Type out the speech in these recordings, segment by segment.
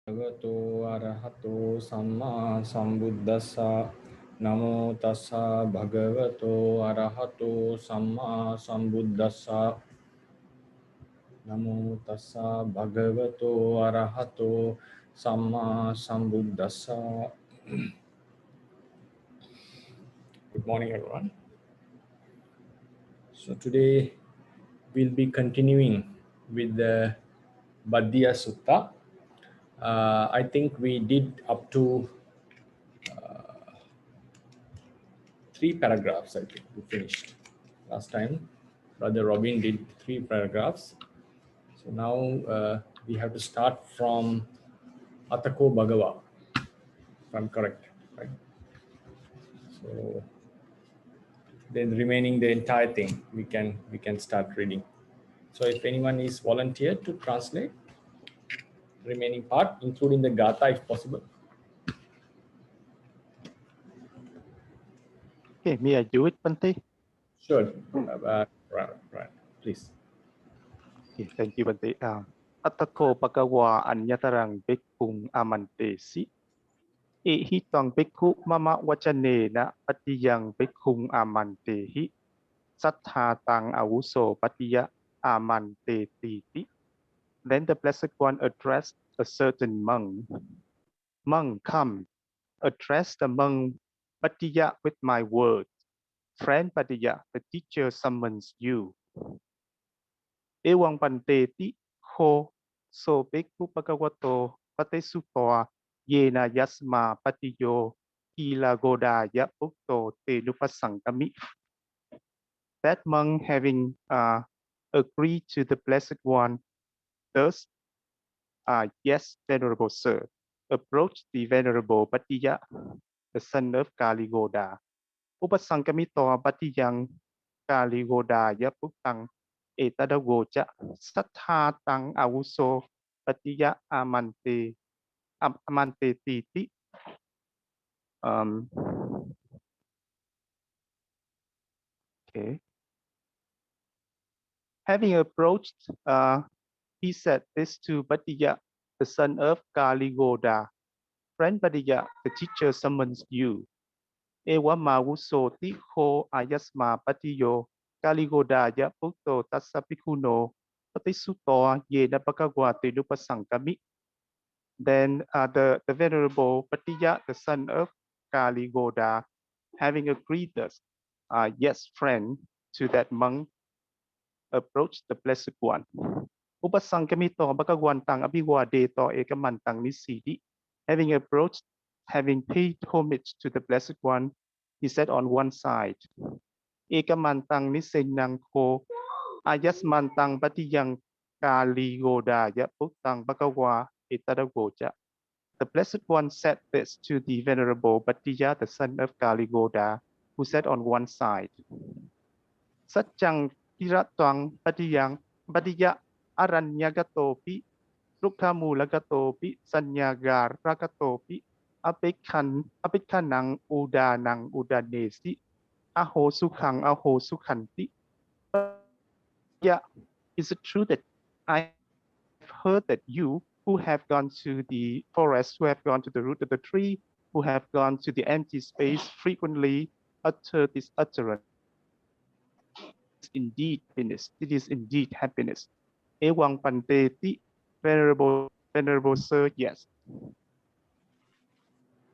Bhagavato arahato samma sambuddhassa. Namo tassa bhagavato arahato samma sambuddhassa. Namo tassa bhagavato arahato samma sambuddhassa. Good morning, everyone. So today we'll be continuing with the Bhaddiyasuttaṃ. I think we did up to 3 paragraphs. I think we finished last time. Brother Robin did 3 paragraphs. So now we have to start from Atako Bhagava, if I'm correct, right? So then remaining the entire thing, we can start reading. So if anyone is volunteered to translate remaining part, including the Gatha, if possible. Okay, may I do it, Bhante? Sure. Right. Please. Okay, thank you, Bhante. Atako Bhagava Anyatarang Bhikkhung Amantesi. Ehitang Bhikkhu Mama Vachanena Patiyang Bhikkhung Amantehi. Satthatang Avuso Patiya Amante Titi. Then the Blessed One addressed a certain monk. Monk, come, address the monk Patiya with my words. Friend Patiya, the teacher summons you. Ewang Panteti Ho So Bhikkhu Bhagavato Patesupaya Yena Yasma Patiyo Kila Godaya Ukto Te Nupasangami. That monk, having agreed to the Blessed One, thus, yes, Venerable Sir, approached the Venerable Bhattiya, the son of Kaligoda. Upasangamito Bhattiyang Kaligodaya Puktang Etadagoja Satthatang Avuso Bhattiya Amante Titi. Okay. Having approached, he said this to Bhattiya, the son of Kaligoda. Friend Bhattiya, the teacher summons you. Ewa Mavuso Tiho Ayasma Bhattiyo Kaligodaya Pukto Tasapikuno Patisuto Yena Bhagavate Nupasangami. Then the Venerable Bhattiya, the son of Kaligoda, having agreed thus, yes, friend, to that monk, approached the Blessed One. Upasangamito Bhagavantang Abhiwadeto Ekamantang Nisidi. Having approached, having paid homage to the Blessed One, he said on one side, Ekamantang Nisenang Ko Ayasmantang Bhatiyang Kaligodaya Puktang Bhagava Etadagoja. The Blessed One said this to the Venerable Bhattiya, the son of Kaligoda, who said on one side, Satchang Kiratwang Bhattiyang Bhattiya Aranyagatopi Rukhamulagatopi Sanyagaragatopi Apikhanang Udānang Udānesi Aho Sukhanti. Yeah, is it true that I have heard that you who have gone to the forest, who have gone to the root of the tree, who have gone to the empty space frequently utter this utterance? Indeed happiness. It is indeed happiness. Ewang Panteti, Venerable Sir, yes.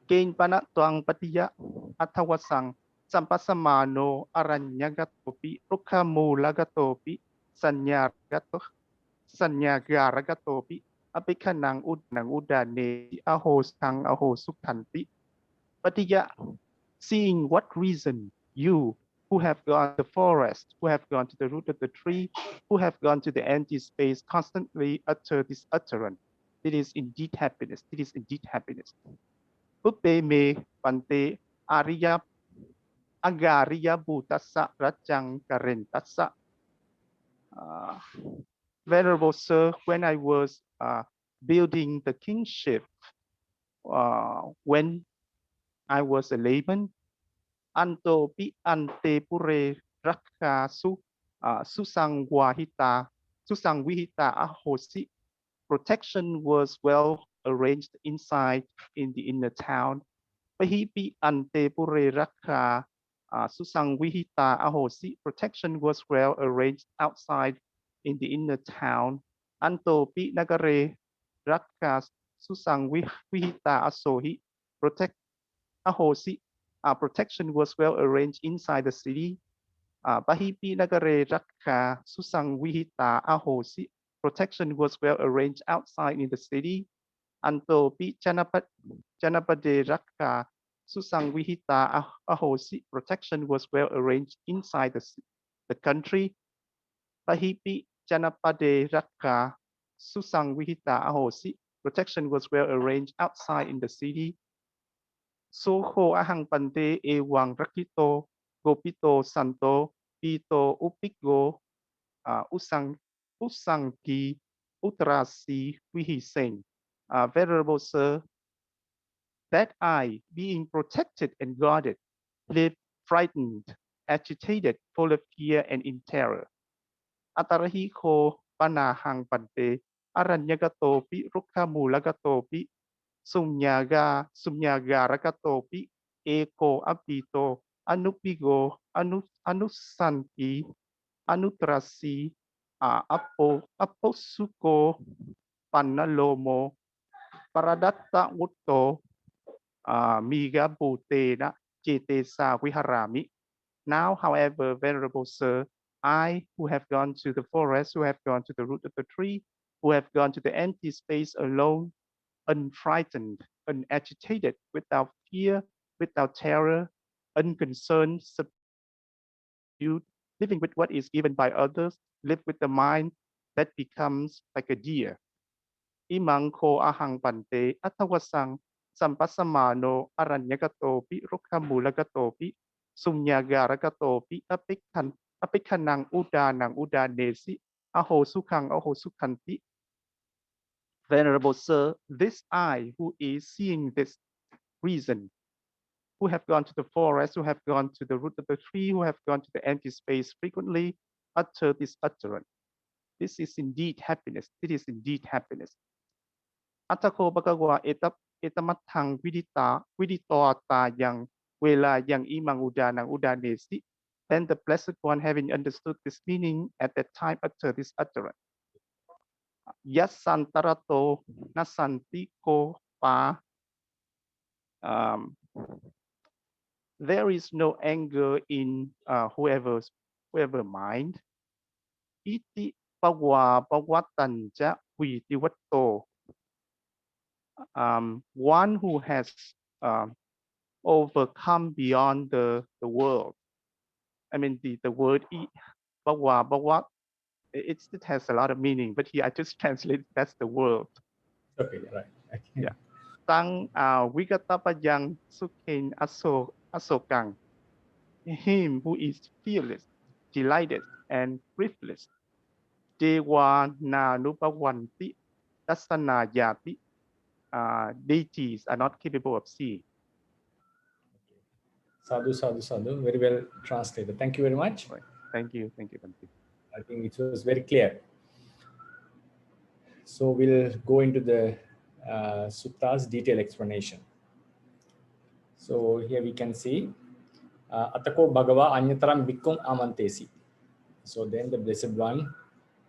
Gain Panatwang Patiya Atawasang Sampasamano Aranyagatopi Rukhamulagatopi Sanyagaragatopi Apikhanang Udane Aho Sukhanti. Patiya, seeing what reason you who have gone to the forest, who have gone to the root of the tree, who have gone to the empty space, constantly utter this utterance. It is indeed happiness. It is indeed happiness. Puppe me pante Arya Agariya Bhutassa Rajang Karentassa. Venerable Sir, when I was building the kingship, when I was a layman, Anto pi ante pure rakha susangwihita ahosi. Protection was well arranged inside in the inner town. Pahipi ante pure rakha susang vihita ahosi. Protection was well arranged outside in the inner town. Anto pi nagare rakha susang vihita asohi. Protection was well arranged inside the city. Pahipi nagare rakha susang vihita ahosi. Protection was well arranged outside in the city. Anto pi janapade rakha susang vihita ahosi. Protection was well arranged inside the country. Pahipi janapade rakha susang vihita ahosi. Protection was well arranged outside in the city. Soho ahang pante ewang rakito gopito santo pito upigo usangki utrasi vihiseng. Venerable Sir, that I, being protected and guarded, lived frightened, agitated, full of fear and in terror. Atarahi ko panahang pante aranyagato pi rukhamulagato pi sumyaga rakato pi eko apito anupigo anusanki anutrasi aposuko panalomo paradatta utto miga bhutena cetesa viharami. Now, however, Venerable Sir, I, who have gone to the forest, who have gone to the root of the tree, who have gone to the empty space alone, unfrightened, unagitated, without fear, without terror, unconcerned, subdued, living with what is given by others, live with the mind that becomes like a deer. Imang ko ahang pante atawasang sampasamano aranyagatopi rukhamulagatopi sumyagaragatopi apikhanang udanang udanesi aho sukhanti. Venerable Sir, this I who is seeing this reason, who have gone to the forest, who have gone to the root of the tree, who have gone to the empty space frequently, utter this utterance. This is indeed happiness. It is indeed happiness. Atako bagagwa etamathang viditoata yang wela yang imang udanang udanesi. Then the Blessed One, having understood this meaning at that time, uttered this utterance. Yasantarato nasanti ko pa. There is no anger in whoever mind. Iti pawatanja vitiwato. One who has overcome beyond the world. I mean, the word bawa, it has a lot of meaning, but here I just translate that's the world. Okay, right. Yeah. Tang wigatapajang sukin asokang. Him who is fearless, delighted, and breathless. Dewa na nupawanti dasana yati. Deities are not capable of seeing. Sadhu, sadhu, sadhu. Very well translated. Thank you very much. Right. Thank you, Bhante. I think it was very clear. So we'll go into the sutta's detailed explanation. So here we can see Atako Bhagava Anyataram Bhikkhum Amantesi. So then the Blessed One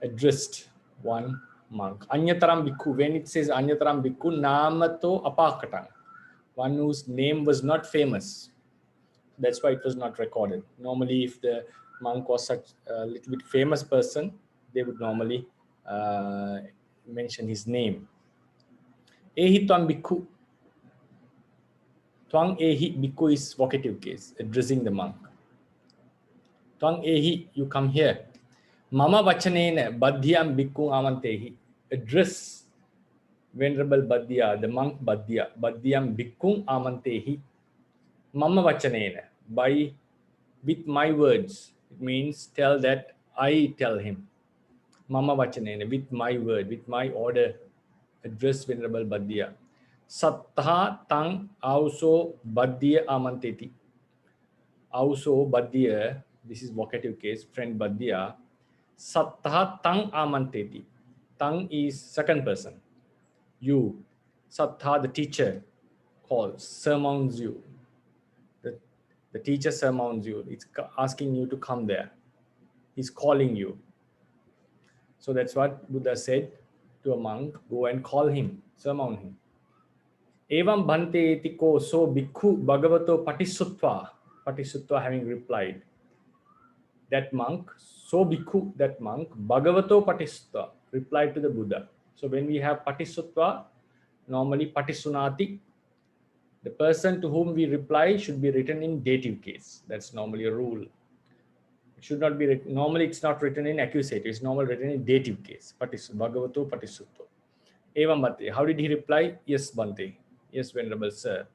addressed one monk. Anyataram Bhikkhu, when it says Anyataram Bhikkhu, Namato Apakatang, one whose name was not famous. That's why it was not recorded. Normally, if the monk was such a little bit famous person, they would normally mention his name. Ehi Twang Bhikkhu. Twang Ehi Bhikkhu is vocative case, addressing the monk. Twang Ehi, you come here. Mama Vachanena Bhaddiyam Bhikkhu Amantehi. Address Venerable Bhaddiya, the monk Bhaddiya. Bhaddiyam Bhikkhu Amantehi. Mama Vachanena, with my words. It means tell that I tell him. Mama Vachanena, with my word, with my order, address Venerable Bhaddiya. Sattha tang auso Bhaddiya amanteti. Auso Bhaddiya, this is vocative case, friend Bhaddiya. Sattha tang amanteti. Tang is second person. You. Sattha, the teacher, calls, surmounts you. The teacher surmounts you. It's asking you to come there. He's calling you. So that's what Buddha said to a monk, go and call him, surmount him. Evam Bhante etiko so bhikkhu bhagavato patisuttva. Patisuttva having replied. That monk, so bhikkhu, that monk, bhagavato patisuttva, replied to the Buddha. So when we have patisuttva, normally patisunati, the person to whom we reply should be written in dative case. That's normally a rule. It should not be written, normally it's not written in accusative, it's normally written in dative case. Bhagavato patisutto. Evam Bhante. How did he reply? Yes, Bhante. Yes, Venerable Sir.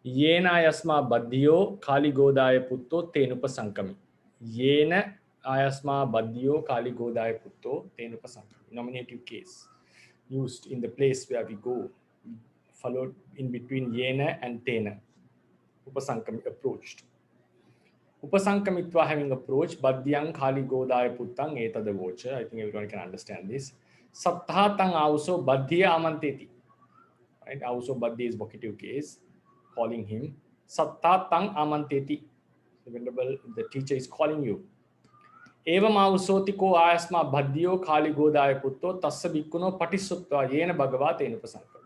Yena ayasma Bhaddyo Kali Godaya Putto Tenupa Sankami. Yena ayasma Bhaddyo Kali Godaya Putto Tenupa Sankami. Nominative case used in the place where we go, followed in between Yena and Tena. Upasankami, approached. Upasankamitva, having approached, Bhaddiyang Kali Godaya Puttang etadavocha. I think everyone can understand this. Satthatang also Bhaddya amanteti. Right? Also Bhaddya is vocative case, calling him. Satthatang amanteti. The teacher is calling you. Evam avusotiko ayasma Bhaddyo Kali Godaya Putto tassa bhikkhuno patisuttva yena bhagava tenupasankami.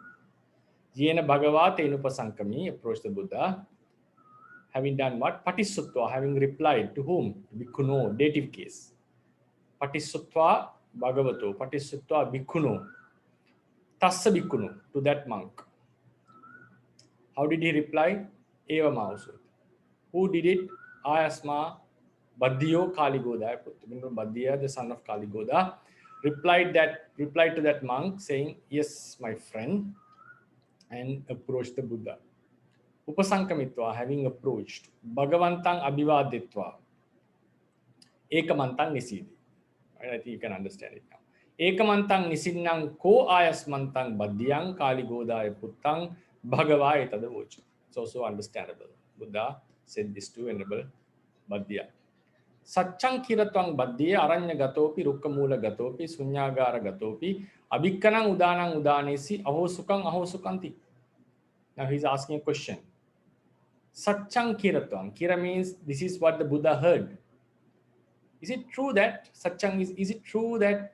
Yena bhagava tenupasankami, approached the Buddha. Having done what? Patisuttva, having replied to whom? Bhikkhuno, dative case. Patisuttva bhagavato, patisuttva bhikkhuno. Tassa bhikkhuno, to that monk. How did he reply? Evam avusot. Who did it? Ayasma Bhaddyo Kali Godaya Putto. Bhaddya, the son of Kali Goda, replied to that monk saying, yes, my friend, and approached the Buddha. Upasankamitva, having approached, Bhagavantang abhivaditva, ekamantang nisidi. Right? I think you can understand it now. Ekamantang nisinnang ko ayasmantang Bhaddiyang Kali Godaya Puttang Bhagavai tadavocha. It's also understandable. Buddha said this to Venerable Bhaddya. Satchang kiratwang Bhaddya aranya gatopi rukkamula gatopi sunyagara gatopi abhikkanang udanang udanesi ahosukang ahosukanti. Now he's asking a question. Satchang kiratwang. Kira means this is what the Buddha heard. Is it true that Satchang is it true that,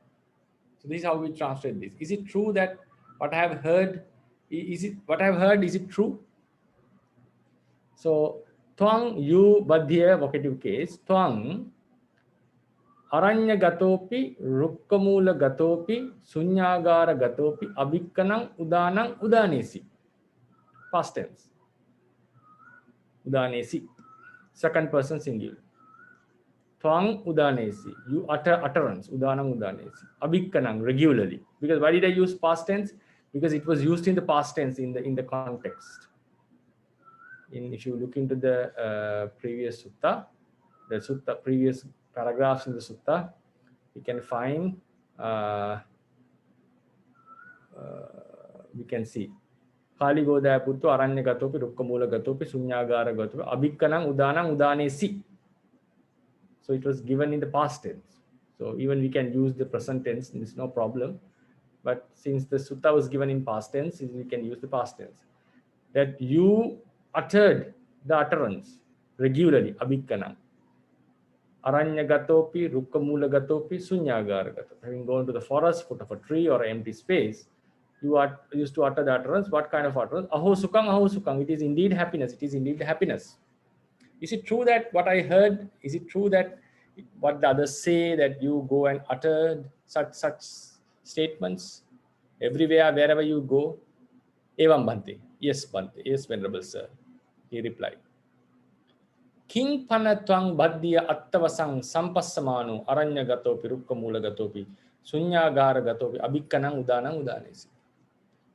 so this is how we translate this. Is it true that what I have heard, is it true? So Twang, you, Bhaddya, vocative case, Twang, Aranya gatopi, Rukkamula gatopi, Sunyagara gatopi, Abhikkanang udanang udanesi. Past tense. Udanesi. Second person singular. Twang udanesi. You utter utterance. Udanang udanesi. Abhikkanang, regularly. Because why did I use past tense? Because it was used in the past tense in the context. If you look into the previous sutta, previous paragraphs in the sutta, we can find, we can see Kali Godaya Putto Aranya Gatopi Rukkamula Gatopi Sunyagara Gatopi Abhikkanang Udanang Udanesi. So it was given in the past tense. So even we can use the present tense, it's no problem. But since the sutta was given in past tense, we can use the past tense. That you uttered the utterance regularly, Abhikkanang. Aranya Gatopi, Rukkamula Gatopi, Sunyagara Gatopi. Having gone to the forest, foot of a tree or an empty space, you used to utter the utterance. What kind of utterance? Ahosukang, ahosukang. It is indeed happiness. It is indeed happiness. Is it true that what I heard, is it true that what the others say, that you go and utter such statements everywhere, wherever you go? Evam Bhante. Yes, Bhante. Yes, Venerable Sir. He replied. King Panatwang Bhaddya Attavasang Sampassamanu Aranya Gatopi Rukkamula Gatopi Sunyagara Gatopi Abhikkanang Udanang Udanesi.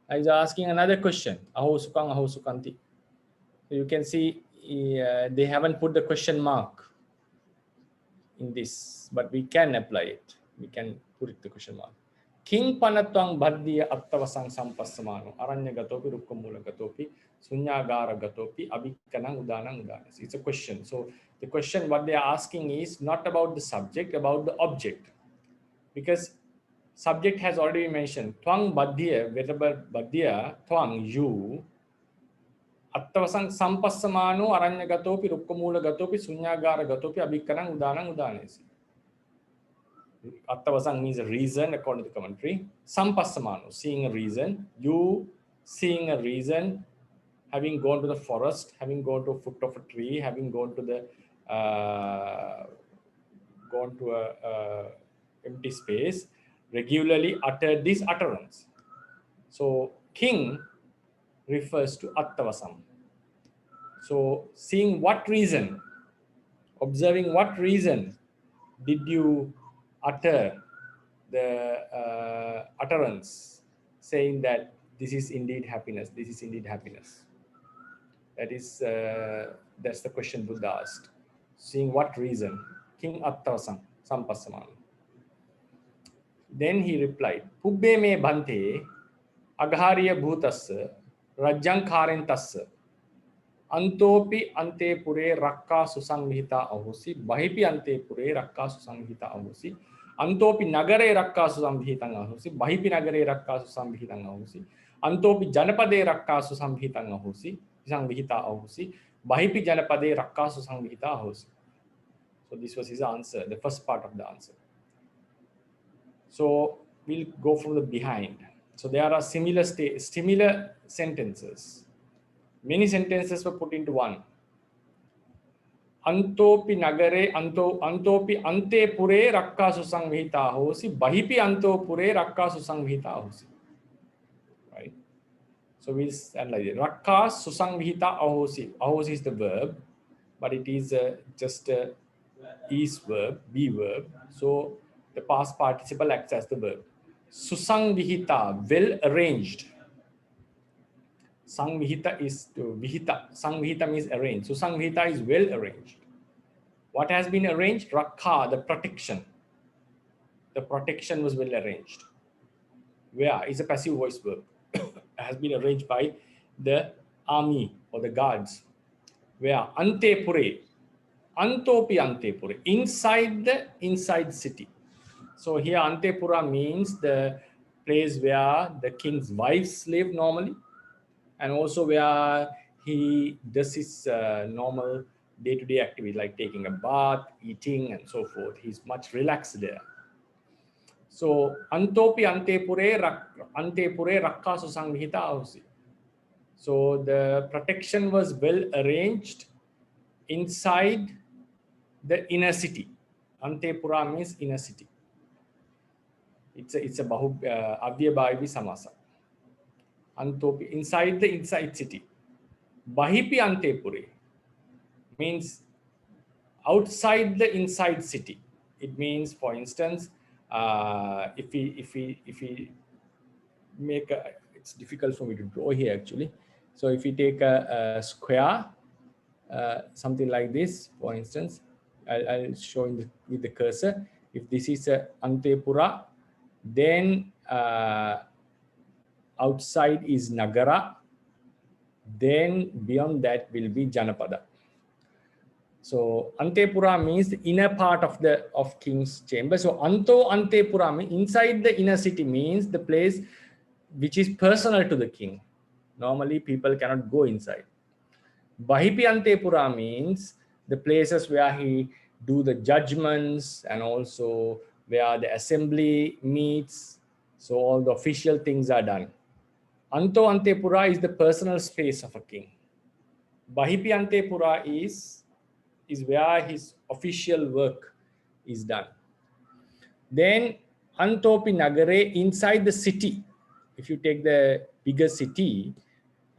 I was asking another question. Ahosukang ahosukanti. So you can see they haven't put the question mark in this, but we can apply it. We can put it the question mark. King Panatwang Bhaddya Attavasang Sampassamanu Aranya Gatopi Rukkamula Gatopi Sunyagara Gatopi Abhikkanang Udanang Udanesi. It's a question. So the question what they are asking is not about the subject, about the object. Because Subject has already been mentioned. Twang Bhaddiya, venerable Bhaddiya, Twang, you. Attavasang sampassamano aranyagatopi rukkamulagatopi sunyagara-gatopi abhikkanang udanang udanesi. Attavasang means a reason according to the commentary. Sampassamano, seeing a reason. You seeing a reason, having gone to the forest, having gone to a foot of a tree, having gone to the empty space, regularly uttered this utterance. So king refers to Attavasam. So seeing what reason, observing what reason did you utter the utterance saying that this is indeed happiness, this is indeed happiness. That is, that's the question Buddha asked. Seeing what reason? King Attavasam, Sampassamana. Then he replied, Pubbe me Bhante, Aghariya Bhutasya, Rajjankharentasya, Antopi ante pure rakka susanghita ahosi, Bahipi ante pure rakka susanghita ahosi, Antopi nagare rakka susanghitang ahosi, Bahipi nagare rakka susanghitang ahosi, Antopi janapade rakka susanghitang ahosi, Sanghita ahosi, Bahipi janapade rakka susanghita ahosi. So this was his answer, the first part of the answer. So we'll go from the behind. So there are similar sentences. Many sentences were put into one. Antopi nagare antopi ante pure rakka susanghita ahosi, Bahipi anto pure rakka susanghita ahosi. Right? So we'll stand like this. Rakka susanghita ahosi. Ahosi is the verb, but it is just a is verb, be verb. So the past participle acts as the verb. Susanghita, well arranged. Sanghita is to vihita. Sanghita means arranged. Susanghita is well arranged. What has been arranged? Rakha, the protection. The protection was well arranged. Where is a passive voice verb. Has been arranged by the army or the guards. Where ante pure. Antopi ante pure. Inside the inside city. So here Antepura means the place where the king's wives live normally, and also where he does his normal day-to-day activity like taking a bath, eating, and so forth. He's much relaxed there. So Antopi Antepure Rakka Susanghita ahosi. So the protection was well arranged inside the inner city. Antepura means inner city. It's a avyabhavi samasa. Antopi, inside the inside city. Bahipi antepure means outside the inside city. It means, for instance, if we make a, it's difficult for me to draw here actually. So if we take a square, something like this, for instance, I'll show in with the cursor. If this is a Antepura, then outside is Nagara, then beyond that will be Janapada. So Antepura means the inner part of king's chamber. So Anto Antepura means inside the inner city, means the place which is personal to the king. Normally people cannot go inside. Bahipi Antepura means the places where he do the judgments and also where the assembly meets. So all the official things are done. Anto Antepura is the personal space of a king. Bahipi Antepura is where his official work is done. Then Antopi Nagare, inside the city. If you take the bigger city,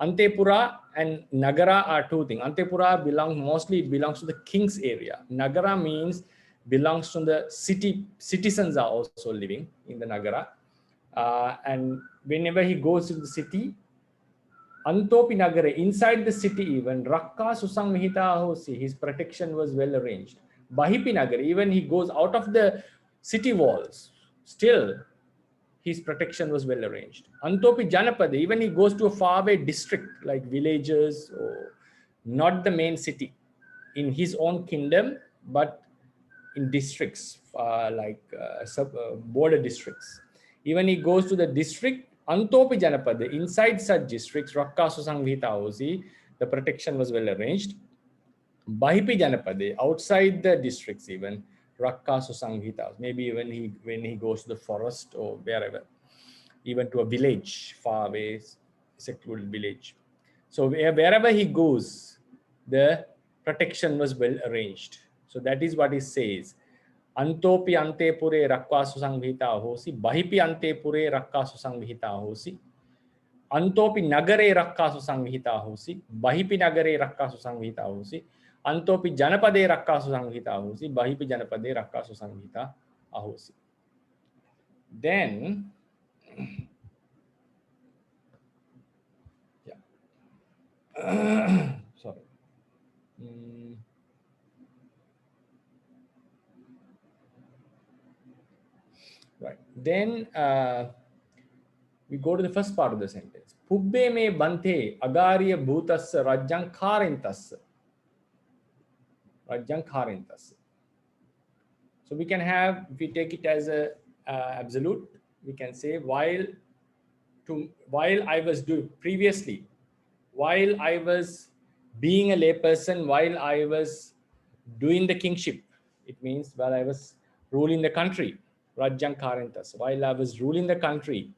Antepura and Nagara are two things. Antepura mostly belongs to the king's area. Nagara means belongs to the city. Citizens are also living in the Nagara. And whenever he goes to the city, Antopi Nagare, inside the city even, Rakka Susanghita ahosi, his protection was well arranged. Bahipi Nagare, even he goes out of the city walls, still his protection was well arranged. Antopi Janapada, even he goes to a faraway district like villages or not the main city, in his own kingdom, but in districts like border districts. Even he goes to the district, Antopi Janapade, inside such districts, Rakkasu Sanghita Hosi, the protection was well arranged. Bahipi Janapade, outside the districts even, Rakkasu Sanghita, maybe when he goes to the forest or wherever, even to a village, far away, secluded village. So wherever he goes, the protection was well arranged. So that is what he says. Antopi ante pure rakkasu sanghita hosi, bahipi ante pure rakkasu sanghita hosi. Antopi nagare rakkasu sanghita hosi, bahipi nagare rakkasu sanghita hosi. Antopi janapade rakkasu sanghita hosi, bahipi janapade rakkasu sanghita ahosi. Then, sorry. Right. Then we go to the first part of the sentence. Pubbe me Bhante agariya bhutas rajjang kharintas. Rajjang kharintas. So we can have, if we take it as a absolute, we can say while I was doing previously, while I was being a layperson, while I was doing the kingship, it means while I was ruling the country, Rajjang Kharintas, while I was ruling the country,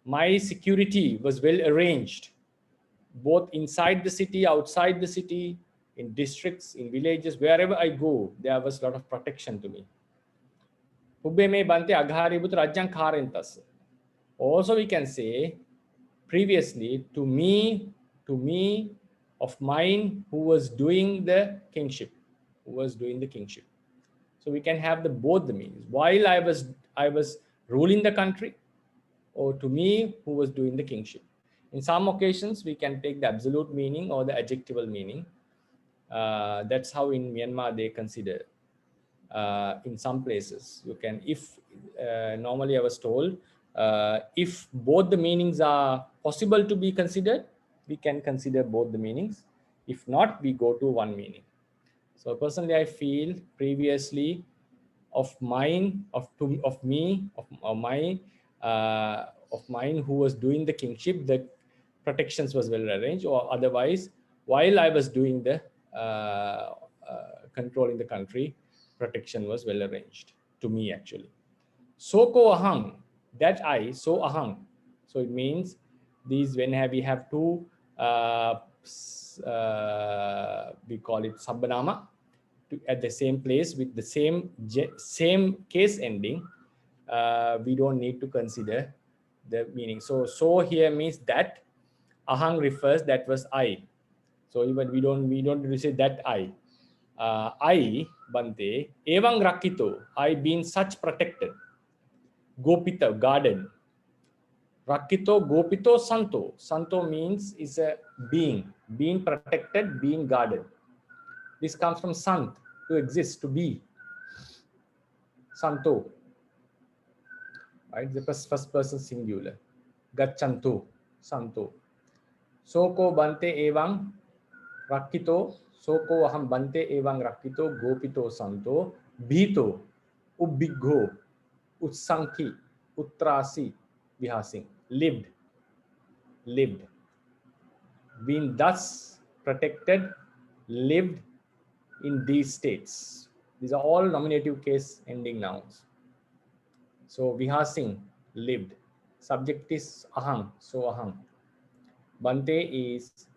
my security was well arranged, both inside the city, outside the city, in districts, in villages, wherever I go, there was a lot of protection to me. Pubbe me Bhante Aghari But Rajjang Kharintas. Also we can say, previously, to me of mine who was doing the kingship, So we can have both the meanings. While I was ruling the country, or to me who was doing the kingship. In some occasions, we can take the absolute meaning or the adjectival meaning. That's how in Myanmar they consider. In some places, you can, if normally I was told, if both the meanings are possible to be considered, we can consider both the meanings. If not, we go to one meaning. So personally, I feel previously of mine who was doing the kingship, the protections was well arranged, or otherwise, while I was doing the controlling the country, protection was well arranged to me actually. Soko ahang, that I, so ahang. So it means these, when we have two, we call it sabbanama, at the same place with the same case ending, we don't need to consider the meaning. So here means that, ahang refers, that was I. So even we don't really say that I. I, Bhante, evang rakito, I been such protected. Gopita, guarded. Rakito, Gopito, Santo. Santo means is a being protected, being guarded. This comes from Sant, to exist, to be. Santo. Right? The first person singular. Gacchanto, Santo. Soko Bhante evang Rakito. Soko aham Bhante evang Rakito, Gopito Santo. Bhito, Ubbigho, Utsanki, Uttrasi, Vihasing. Lived. Being thus protected, lived in these states. These are all nominative case ending nouns. So Vihasing, lived. Subject is ahang, so ahang. Bhante is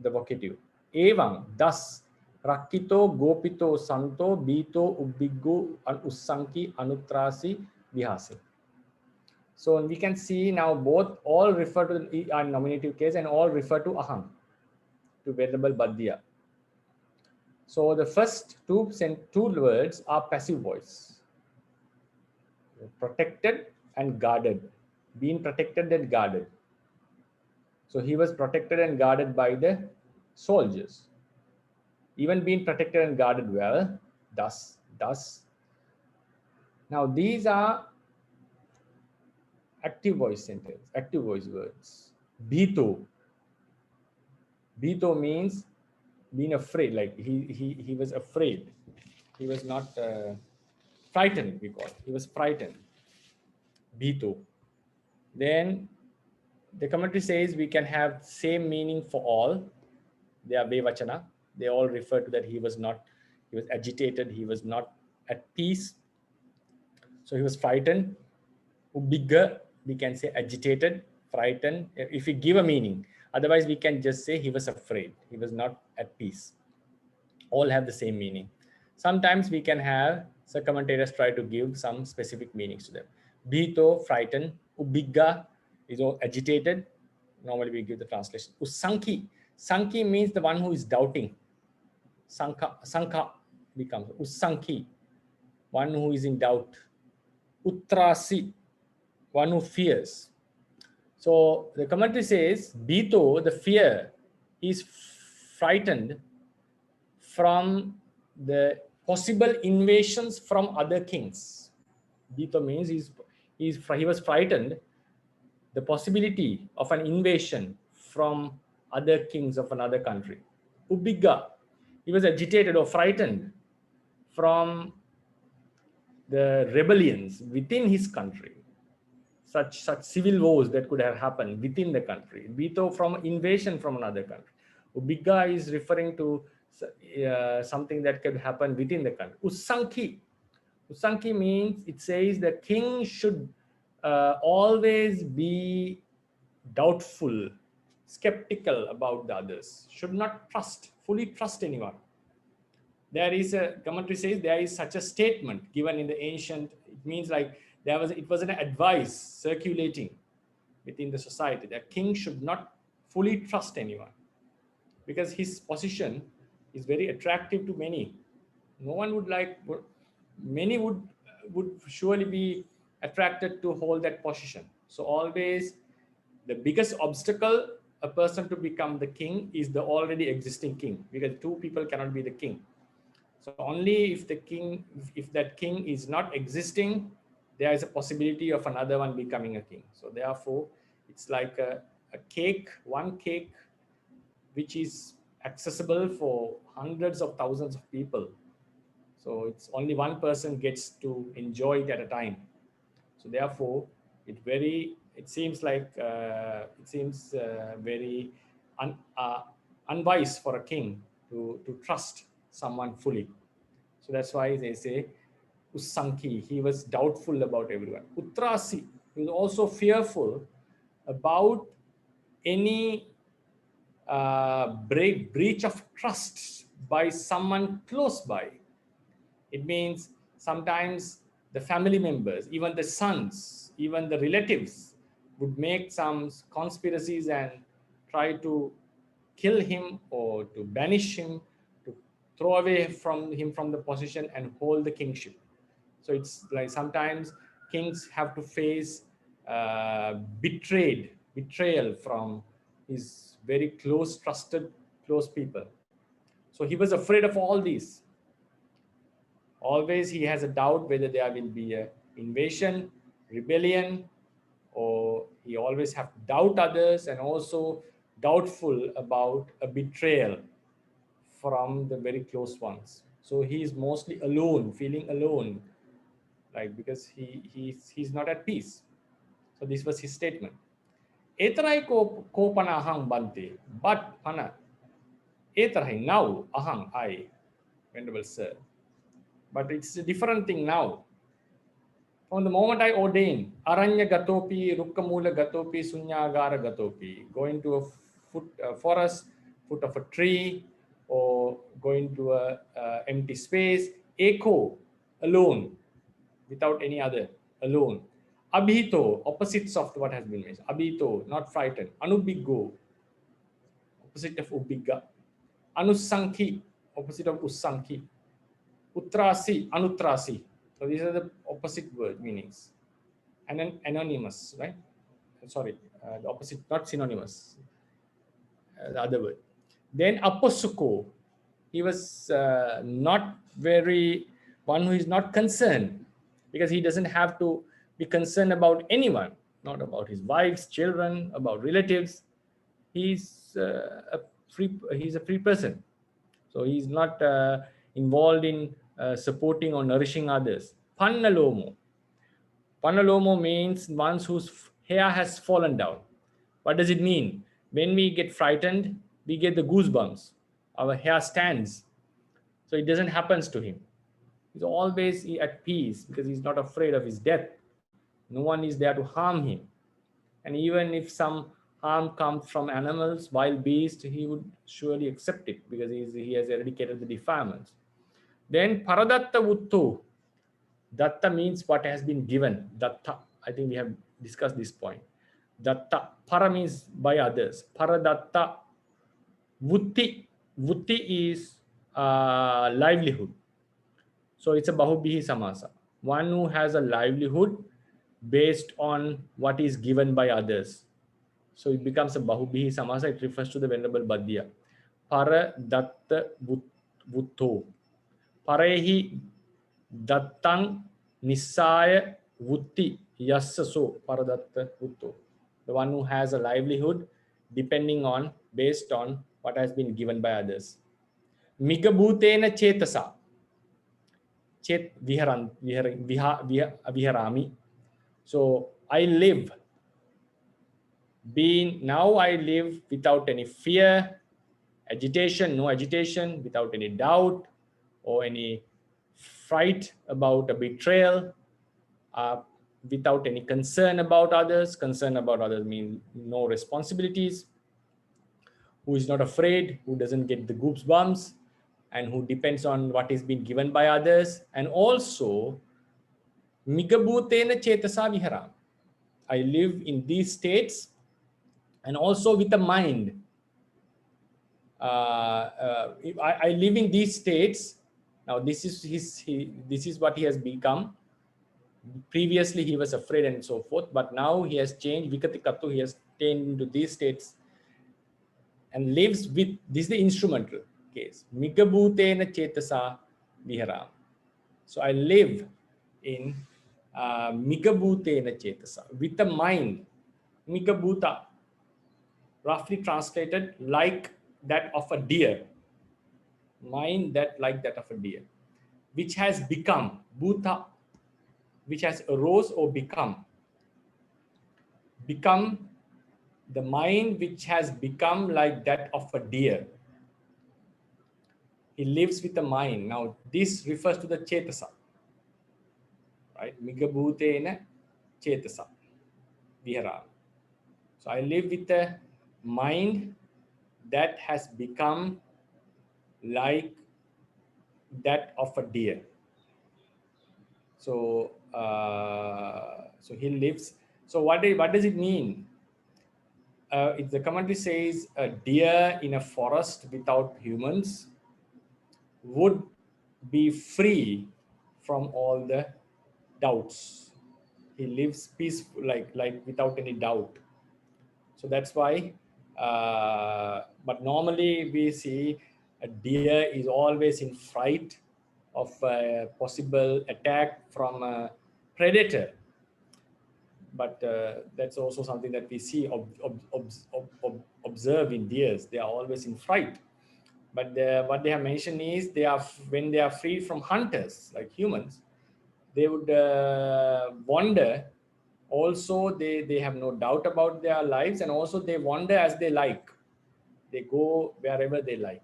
the vocative. Evang, thus, Rakito, Gopito, Santo, Bito, Ubbiggo, Ussanki, Anuttrasi, Vihasing. So we can see now both all refer to the nominative case and all refer to aham, to variable Bhaddiya. So the first two words are passive voice. Protected and guarded. Being protected and guarded. So he was protected and guarded by the soldiers. Even being protected and guarded well, thus. Now these are active voice sentence, active voice words. Bhito. Bhito means being afraid, like he was afraid. He was not frightened, we call it. He was frightened. Bhito. Then the commentary says we can have same meaning for all. They are Bevachana. They all refer to that he was agitated, he was not at peace. So he was frightened. Ubigga, we can say agitated, frightened, if we give a meaning. Otherwise, we can just say he was afraid. He was not at peace. All have the same meaning. Sometimes we can have, so commentators try to give some specific meanings to them. Bhito, frightened. Ubigga is all agitated. Normally we give the translation. Usanki. Sanki means the one who is doubting. Sanka becomes Usanki, one who is in doubt. Utrasi, one who fears. So the commentary says, Bhito, the fear, is frightened from the possible invasions from other kings. Bhito means he was frightened the possibility of an invasion from other kings of another country. Ubigga, he was agitated or frightened from the rebellions within his country, such civil wars that could have happened within the country. Bhito from invasion from another country. Ubigga is referring to something that could happen within the country. Usanki. Usanki means, it says the king should always be doubtful, skeptical about the others, should not fully trust anyone. There is a commentary says there is such a statement given in the ancient. It means like it was an advice circulating within the society that king should not fully trust anyone because his position is very attractive to many. No one would like, many would surely be attracted to hold that position. So always the biggest obstacle a person to become the king is the already existing king, because two people cannot be the king. So only if that king is not existing, there is a possibility of another one becoming a king. So therefore, it's like a cake, one cake, which is accessible for hundreds of thousands of people. So it's only one person gets to enjoy it at a time. So therefore, it seems very unwise for a king to trust someone fully. So that's why they say Usanki, he was doubtful about everyone. Utrasi, he was also fearful about any breach of trust by someone close by. It means sometimes the family members, even the sons, even the relatives would make some conspiracies and try to kill him or to banish him, to throw away from him from the position and hold the kingship. So it's like sometimes kings have to face betrayal from his very close people. So he was afraid of all these. Always he has a doubt whether there will be an invasion, rebellion, or he always have to doubt others, and also doubtful about a betrayal from the very close ones. So he is mostly alone, feeling alone, like because he's not at peace. So this was his statement. Etarai ko pana ahang Bhante, but pana etarai now ahang I, Venerable Sir. But it's a different thing now. From the moment I ordain, Aranya Gatopi, Rukkamula Gatopi, Sunyagara Gatopi, going to a forest, foot of a tree, or going to a empty space, Eko, alone, without any other, alone. Abhito, opposites of what has been mentioned. Abhito, not frightened. Anubiggo, opposite of Ubigga. Anusanki, opposite of Usanki. Utrasi, Anutrasi. So these are the opposite word meanings. And then anonymous, right? Sorry, the opposite, not synonymous. The other word. Then Aposuko, he was not very, one who is not concerned, because he doesn't have to be concerned about anyone, not about his wives, children, about relatives. He's a free person. So he's not involved in supporting or nourishing others. Pannalomo, Panalomo means one whose hair has fallen down. What does it mean? When we get frightened, we get the goosebumps. Our hair stands. So it doesn't happen to him. He's always at peace because he's not afraid of his death. No one is there to harm him. And even if some harm comes from animals, wild beasts, he would surely accept it because he has eradicated the defilements. Then Paradatta Vuttu. Datta means what has been given. Datta. I think we have discussed this point. Datta. Para means by others. Paradatta. Vutti. Vutti is livelihood. So it's a Bahubihi Samasa. One who has a livelihood based on what is given by others. So it becomes a Bahubihi Samasa. It refers to the Venerable Bhaddiya. Para Datta Vutto. Parehi Dattang Nisaya Vutti Yassaso Paradatta Vutto. The one who has a livelihood depending on, based on what has been given by others. Migabhutena Chetasa. Chet Viharami. So I live. Now I live without any fear, agitation, no agitation, without any doubt or any fright about a betrayal, without any concern about others. Concern about others means no responsibilities. Who is not afraid, who doesn't get the goosebumps, and who depends on what is being given by others. And also, Migabhutena Chetasa Viharam. I live in these states and also with a mind. I live in these states. Now, this is what he has become. Previously, he was afraid and so forth, but now he has changed. Vikatikatu, he has taken into these states and lives with, this is the instrumental case. Migabhutena Chetasa Viharam. So I live in Migabhutena Chetasa, with the mind. Migabhuta, roughly translated, like that of a deer. Mind that like that of a deer, which has become, bhuta, which has arose or become the mind which has become like that of a deer. He lives with the mind. Now this refers to the chetasa, right? Migabhutena chetasa vihara. So I live with the mind that has become like that of a deer. So so he lives. So what does it mean? The commentary says a deer in a forest without humans would be free from all the doubts. He lives peaceful, like without any doubt. So that's why. But normally we see a deer is always in fright of a possible attack from a predator. But that's also something that we see observe in deers. They are always in fright. But what they have mentioned is when they are free from hunters like humans, they would wander. Also, they have no doubt about their lives, and also they wander as they like. They go wherever they like.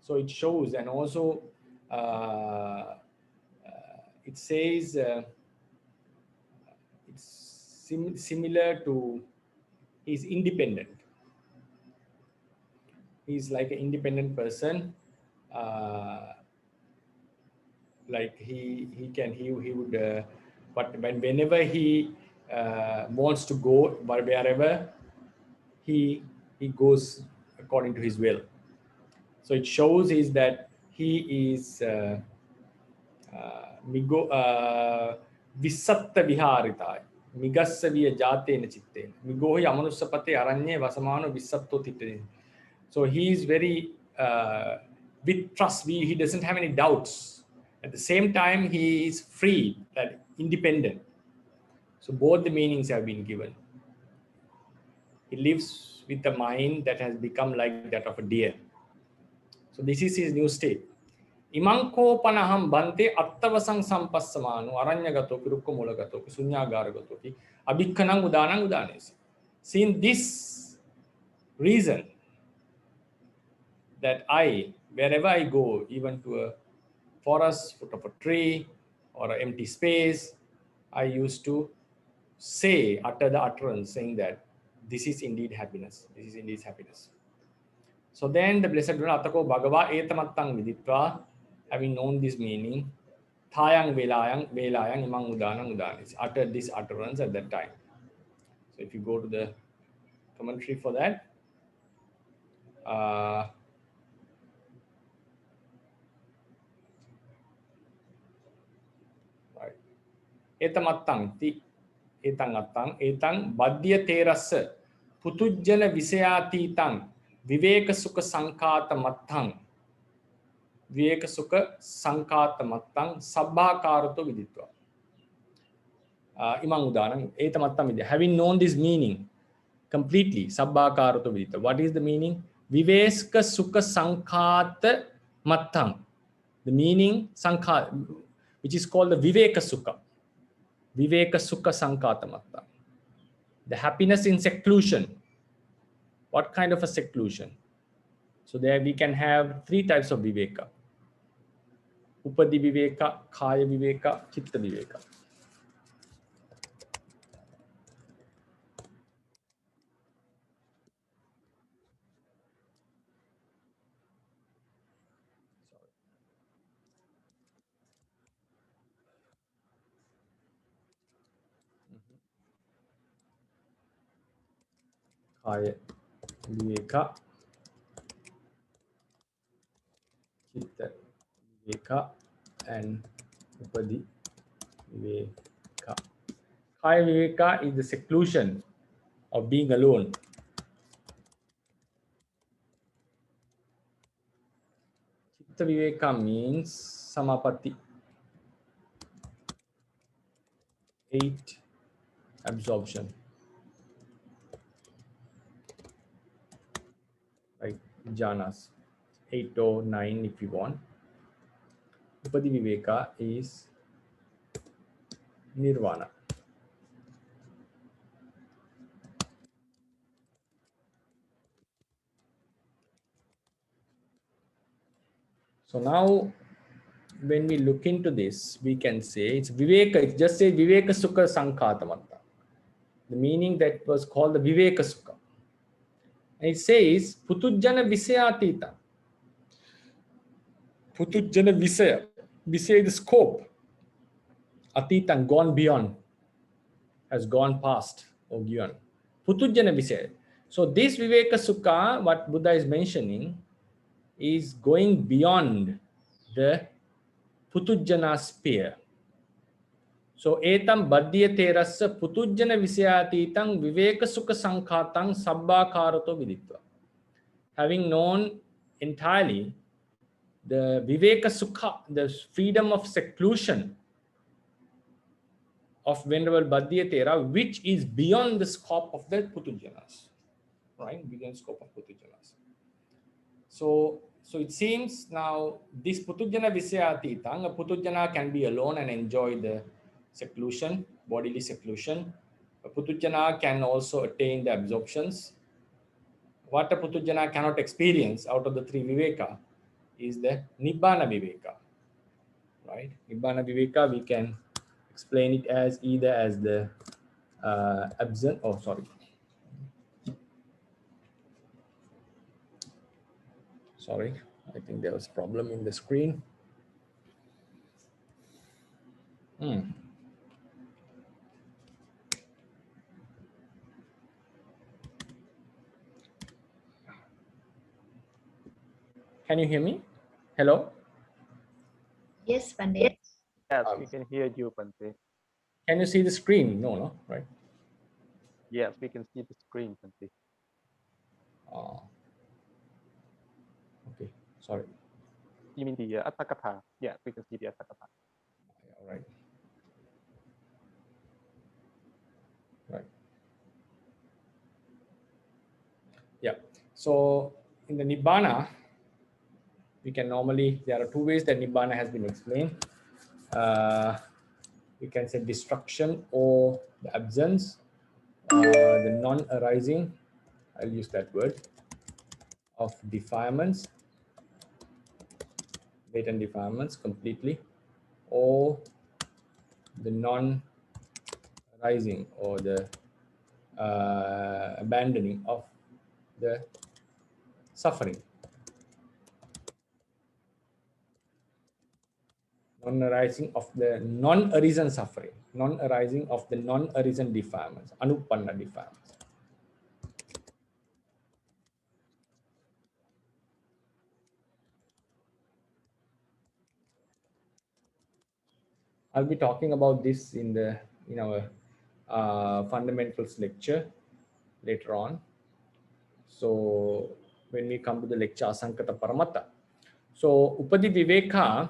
So it shows, and also it says it's similar to, he's independent. He's like an independent person. Like he would, but whenever he wants to go, but wherever he goes according to his will. So it shows is that he is Visatta Viharita, Migassaviya Jatena Chittena, Migohi Amanusapate Aranye Vasamano Visatto Titte. So he is very with trust. He doesn't have any doubts. At the same time, he is free, independent. So both the meanings have been given. He lives with a mind that has become like that of a deer. So this is his new state. Imankopanaham Bhante attavasang sampassamanu aranyagatopi rukkamulagatopi sunyāgāragatopi abhikkanam udānam udānesi. Seeing this reason that wherever I go, even to a forest, foot of a tree, or an empty space, I used to utter the utterance saying that this is indeed happiness. This is indeed happiness. So then the Blessed Guru Atako Bhagava etamattang viditva, having known this meaning, thayang velayang imang udanang udanis, uttered this utterance at that time. So if you go to the commentary for that, right. Etamattang ti etang attang etang Bhaddiyasuttaṃ putujjana visayātītaṃ viveka sukha sankāta matthaṃ viveka sukha sankāta matthaṃ sabbhākārato viditva. Imang udanam etamattam vidya. Having known this meaning completely, sabbhākārato viditva. What is the meaning? Viveka sukha sankāta matthaṃ. The meaning sankha, which is called the viveka sukha. Viveka sukha sankāta matthaṃ. The happiness in seclusion. What kind of a seclusion? So there we can have three types of viveka. Upadi viveka, kaya viveka, chitta viveka. Kaya viveka, chitta viveka, and upadi viveka. Kaya viveka is the seclusion of being alone. Chitta viveka means samapatti, 8 absorption. Right, jhanas, 8 or 9 if you want. Upadi viveka is nirvana. So now when we look into this, we can say it's viveka. It just says viveka sukha sankāta matthaṃ. The meaning that was called the viveka sukha. And it says putujjana visayātītaṃ. Putujjana visaya. Visaya is the scope. Atitam, gone beyond, has gone past or beyond. Putujjana visaya. So this viveka sukha, what Buddha is mentioning, is going beyond the putujjana sphere. So etam Bhaddiyasuttaṃ putujjana visayātītaṃ viveka sukha sankātaṃ sabbhākārato viditva. Having known entirely the viveka sukha, the freedom of seclusion of Venerable Bhaddiyasuttaṃ, which is beyond the scope of the putujjanas, right? Beyond the scope of putujjanas. So it seems now this putujjana visayātītaṃ, a putujjana can be alone and enjoy the seclusion, bodily seclusion. A putujjana can also attain the absorptions. What a putujjana cannot experience out of the three viveka is the nibbana viveka, right? Nibbana viveka, we can explain it as either as the absent, sorry, I think there was a problem in the screen. Can you hear me? Hello? Yes, Bhante. Yes, we can hear you, Bhante. Can you see the screen? No, right? Yes, we can see the screen, Bhante. Okay, sorry. You mean the Atthakatha? Yeah, we can see the Atthakatha. All right. Right. Yeah. So in the Nibbana, we can normally, there are two ways that Nibbana has been explained. We can say destruction or the absence, the non-arising, I'll use that word, of defilements, latent defilements completely, or the non-arising or the abandoning of the suffering. Non-arising of the non-arisen suffering, non-arising of the non-arisen defilements, anupanna defilements. I'll be talking about this in our fundamentals lecture later on. So when we come to the lecture Asankata Paramatta. So Upadi Viveka,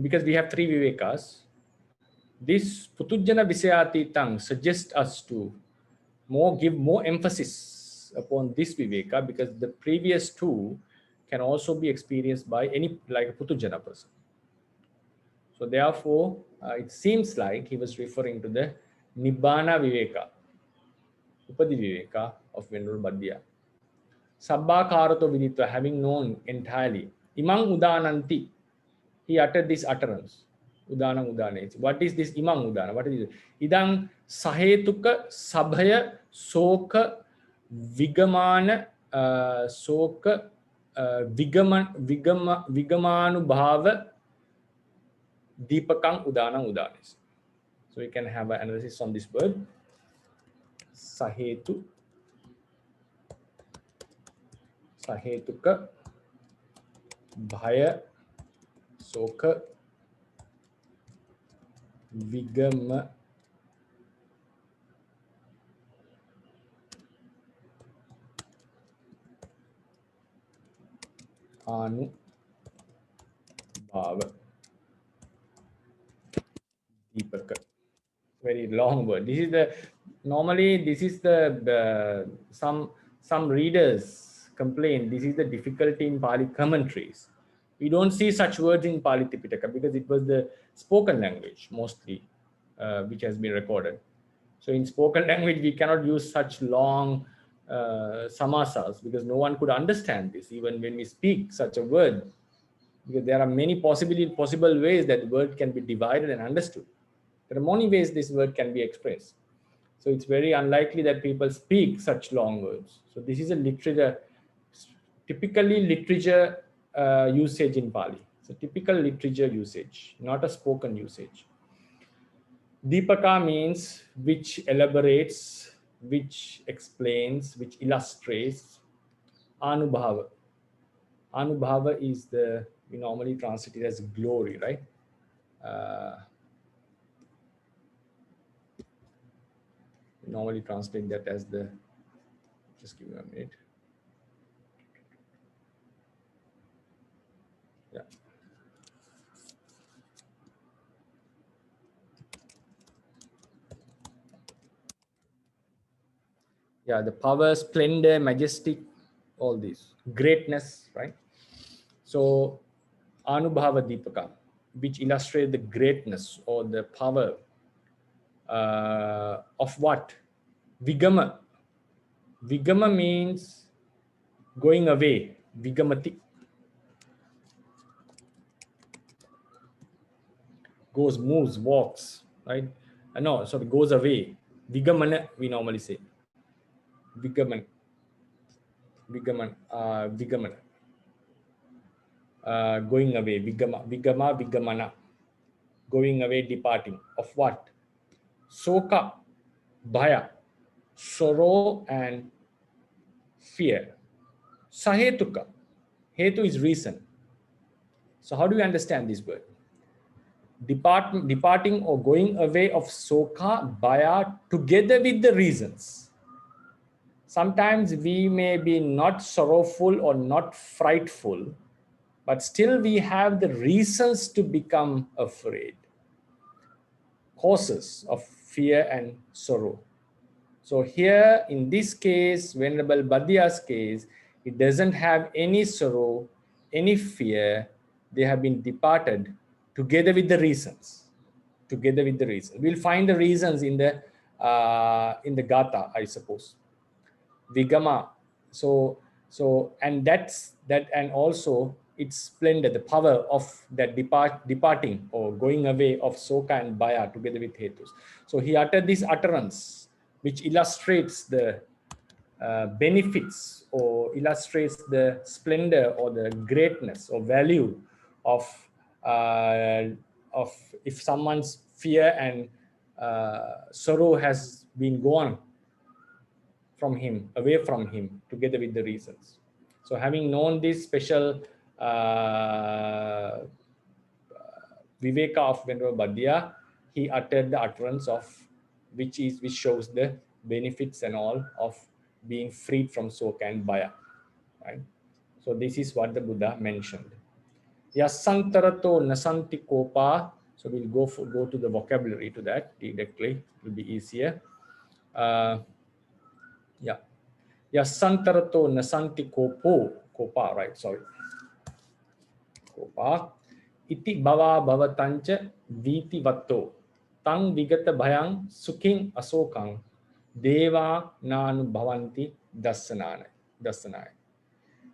because we have three Vivekas, this Putujjana Visayatitāṃ suggests us to give more emphasis upon this Viveka, because the previous two can also be experienced by any, like a Putujjana person. So therefore, it seems like he was referring to the Nibbana Viveka, Upadi Viveka of Venerable Bhaddiyā. Sabbakarato viditva, having known entirely. Imang Udānanti, he uttered this utterance. Udāna Udāna. What is this Imang Udāna? What is it? Idang sahetuka sabhaya soka vigamana soka vigamanu bhava Deepakang Udāna Udānis. So we can have an analysis on this word. Sahetu, Sahetuka, Bhaya, Soka, Vigama, Anu, Bhava. Deepaka. Very long word. This is the normally this is the some readers complain this is the difficulty in Pāli commentaries. We don't see such words in Pāli Tipitaka because it was the spoken language mostly which has been recorded. So in spoken language we cannot use such long samasas because no one could understand this even when we speak such a word, because there are many possible ways that the word can be divided and understood. There are many ways this word can be expressed. So it's very unlikely that people speak such long words. So this is a literature, typically literature usage in Pāli. So typical literature usage, not a spoken usage. Deepaka means which elaborates, which explains, which illustrates. Anubhava. Anubhava is the, we normally translate it as glory, right? Normally translate that as the, just give me a minute. Yeah. Yeah, the power, splendor, majestic, all these, greatness, right? So Anubhava Deepaka, which illustrate the greatness or the power of what? Vigama. Vigama means going away. Vigamati. Goes, moves, walks, right? No, sorry, goes away. Vigamana, we normally say. Vigaman. Vigaman. Vigamana. Going away. Vigama. Vigama, Vigamana. Going away, departing. Of what? Soka, bhaya, sorrow and fear. Sahetuka. Hetu is reason. So how do you understand this word? Departing or going away of soka, bhaya, together with the reasons. Sometimes we may be not sorrowful or not frightful, but still we have the reasons to become afraid. Causes of fear and sorrow. So here in this case, Venerable Bhaddiyā's case, it doesn't have any sorrow, any fear. They have been departed together with the reasons. Together with the reasons. We'll find the reasons in the Gatha, I suppose. Vigama. So and that's that, and also it's splendid, the power of that departing or going away of Soka and Bhaya together with Hetus. So he uttered this utterance which illustrates the benefits or illustrates the splendor or the greatness or value of if someone's fear and sorrow has been gone from him, away from him, together with the reasons. So having known this special viveka of Venerable Bhaddiyā, he uttered the utterance of which shows the benefits and all of being freed from Soka and Bhaya. Right? So this is what the Buddha mentioned. Yasantarato nasanti kopa. So we'll go to the vocabulary to that directly. It will be easier. Yeah. Yasantarato nasanti kopa, right? Sorry. Kopa. Iti bhava bhavatancha viti vatto. Tang vigata bhayang sukhin asokang deva nanu bhavanti dasanaya.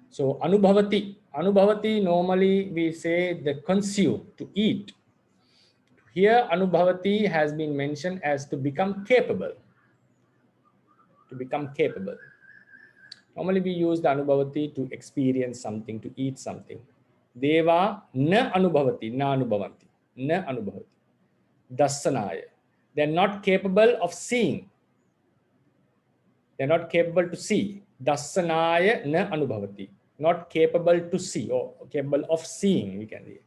So anubhavati normally we say the consume, to eat. Here anubhavati has been mentioned as to become capable. To become capable. Normally we use the anubhavati to experience something, to eat something. Deva na anubhavati, na anubhavanti, na anubhavati. Dasanaya. They are not capable of seeing. They are not capable to see. Dasanaya na anubhavati. Not capable to see or capable of seeing, we can say.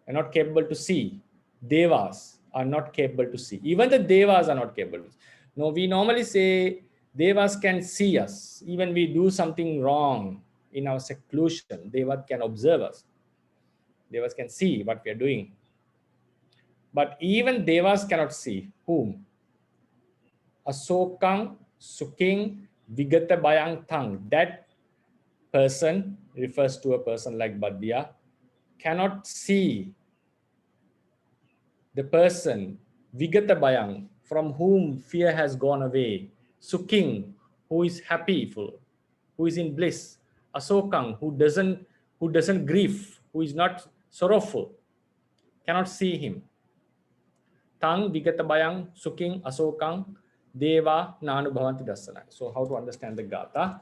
They are not capable to see. Devas are not capable to see. Even the devas are not capable to see. No, we normally say devas can see us. Even we do something wrong in our seclusion, devas can observe us. Devas can see what we are doing. But even devas cannot see. Whom? Asokang, Suking, Vigata Bayang Tang. That person refers to a person like Bhaddiyā, cannot see the person, Vigata Bayang, from whom fear has gone away. Suking, who is happyful, who is in bliss. Asokang, who doesn't grieve, who is not sorrowful, cannot see him. Tang Vigata Bayang Suking Asokang Deva Nanu Bhavanti Dasana. So how to understand the Gatha?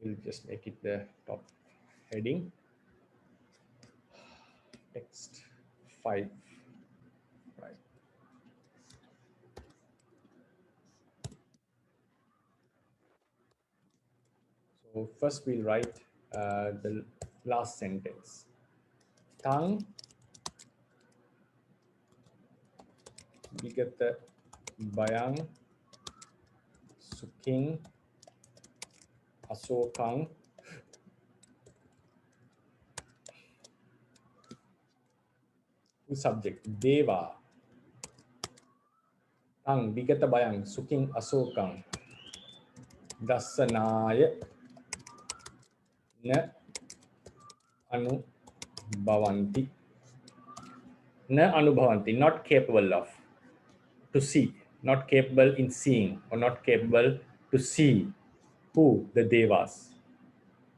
We'll just make it the top heading. Text 5. Right. So first we'll write the last sentence. Tang Vigata Bayang Suking Asokang subject Deva Tang Vigata Bayang Suking Asokang Dasanaya Na Anu Bhavanti. Na Anubhavanti, not capable of, to see, not capable in seeing, or not capable to see. Who? The Devas,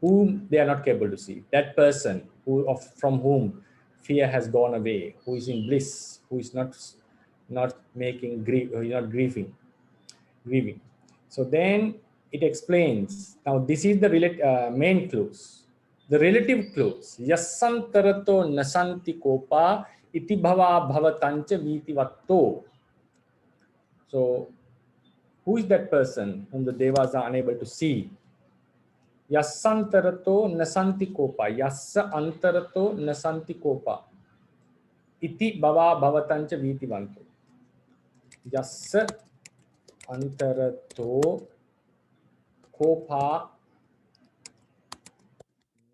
whom they are not capable to see. That person from whom fear has gone away, who is in bliss, who is not making grief, or not grieving. So then it explains. Now this is the main clues. The relative clues. Yasantarato nasanti kopa iti bhava bhavatancha viti vatto. So who is that person whom the devas are unable to see? Yasantarato nasanti kopa. Yassa antarato nasanti kopa. Iti bhava bhavatancha viti vatto. Yassa antarato kopa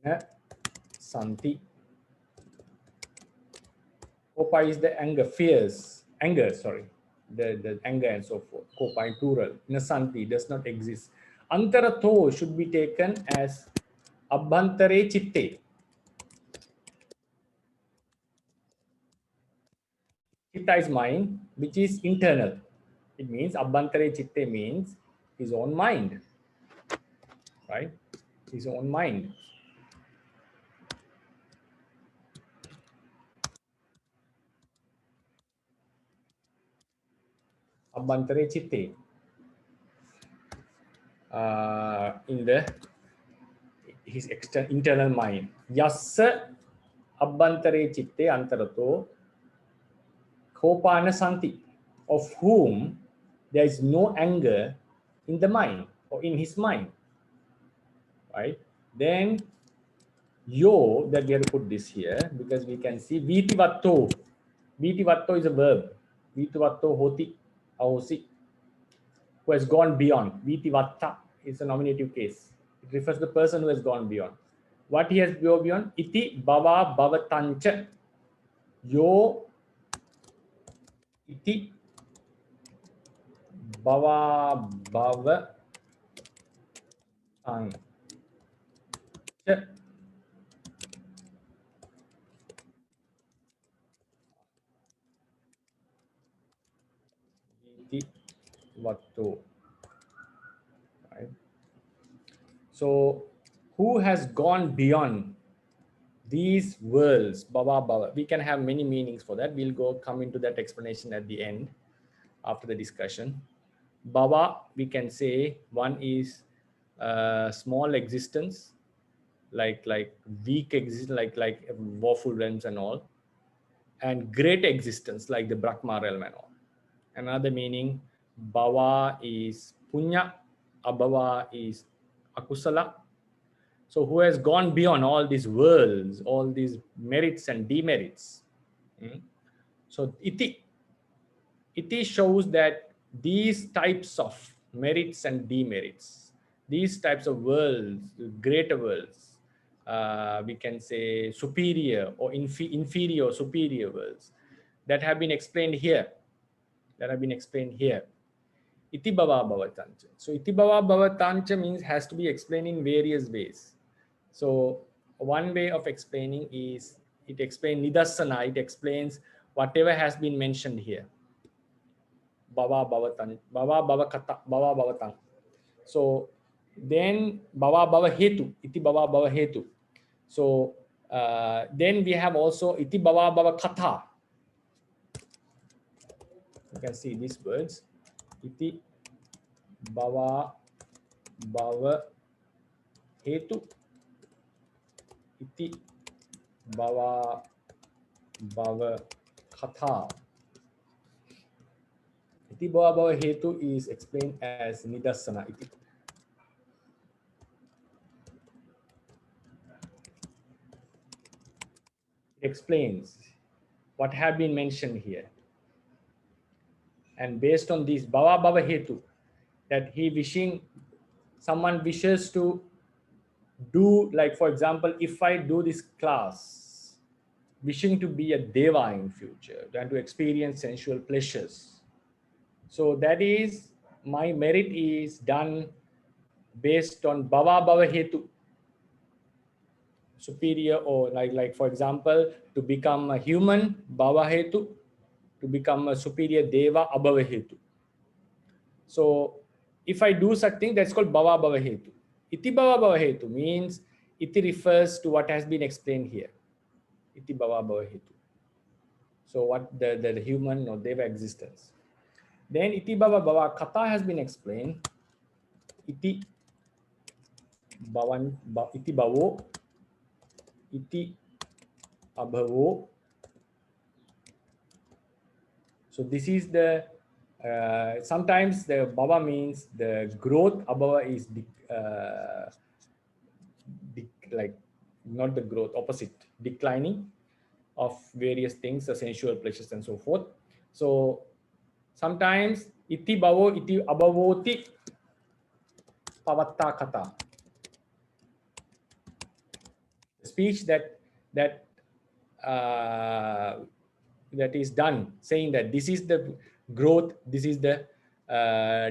Na santi. Kopa is the anger, fears, anger, sorry. The anger and so forth. Kopa in plural. Nasanti does not exist. Antarato should be taken as abhantare chitte. Chitta is mind, which is internal. It means abhantare chitte means his own mind, right? His own mind. Abhantare chitte. In his internal mind. Yassa abhantare chitte antarato kopana santi, of whom there is no anger in the mind or in his mind, right? Then yo, that we have to put this here because we can see vitivatto. Vitivatto is a verb. Vitivatto hoti ahosi, who has gone beyond. Vitivatta is a nominative case. It refers to the person who has gone beyond. What he has gone beyond? Iti bhava bhavatancha. Yo iti bhava bhavatancha. Vitivatto. Right? So, who has gone beyond these worlds, bhava bhava? We can have many meanings for that. We'll come into that explanation at the end after the discussion. Bhava, we can say one is small existence, like weak existence, like woeful realms and all, and great existence, like the Brahma realm and all. Another meaning, bhava is punya, abhava is akusala. So who has gone beyond all these worlds, all these merits and demerits. So iti shows that these types of merits and demerits, these types of worlds, greater worlds, we can say superior or inferior, superior worlds that have been explained here, Iti bhava bhavatancha. So iti bhava bhavatancha means has to be explained in various ways. So one way of explaining is it explains nidassana, it explains whatever has been mentioned here. Bhava bhavatan, bhava bhavakata, bhava bhavatang. So then bhava bhava hetu, iti bhava bhava hetu. So then we have also iti bhava bhava katha. You can see these words. Iti bhava bhava hetu. Iti bhava bhava katha. Iti bhava bhava hetu is explained as nidassana. Iti. It explains what have been mentioned here. And based on this bhava bhava hetu, that someone wishes to do, like for example, if I do this class, wishing to be a deva in future, and to experience sensual pleasures. So that is, my merit is done based on bhava bhava hetu, superior, or like for example, to become a human, bhava hetu, to become a superior deva, abhava hetu. So if I do such thing, that's called bhava bhava hetu. Iti bhava bhava hetu means iti refers to what has been explained here. Iti bhava bhava hetu. So what the human or deva existence. Then iti bhava bhava katha has been explained. Iti bhavo, iti abhavo. So this is the sometimes the bhava means the growth, abhava is like not the growth, opposite, declining of various things, the sensual pleasures and so forth. So sometimes iti bhavo iti abhavoti pavatta kata. speech that is done, saying that this is the growth, this is the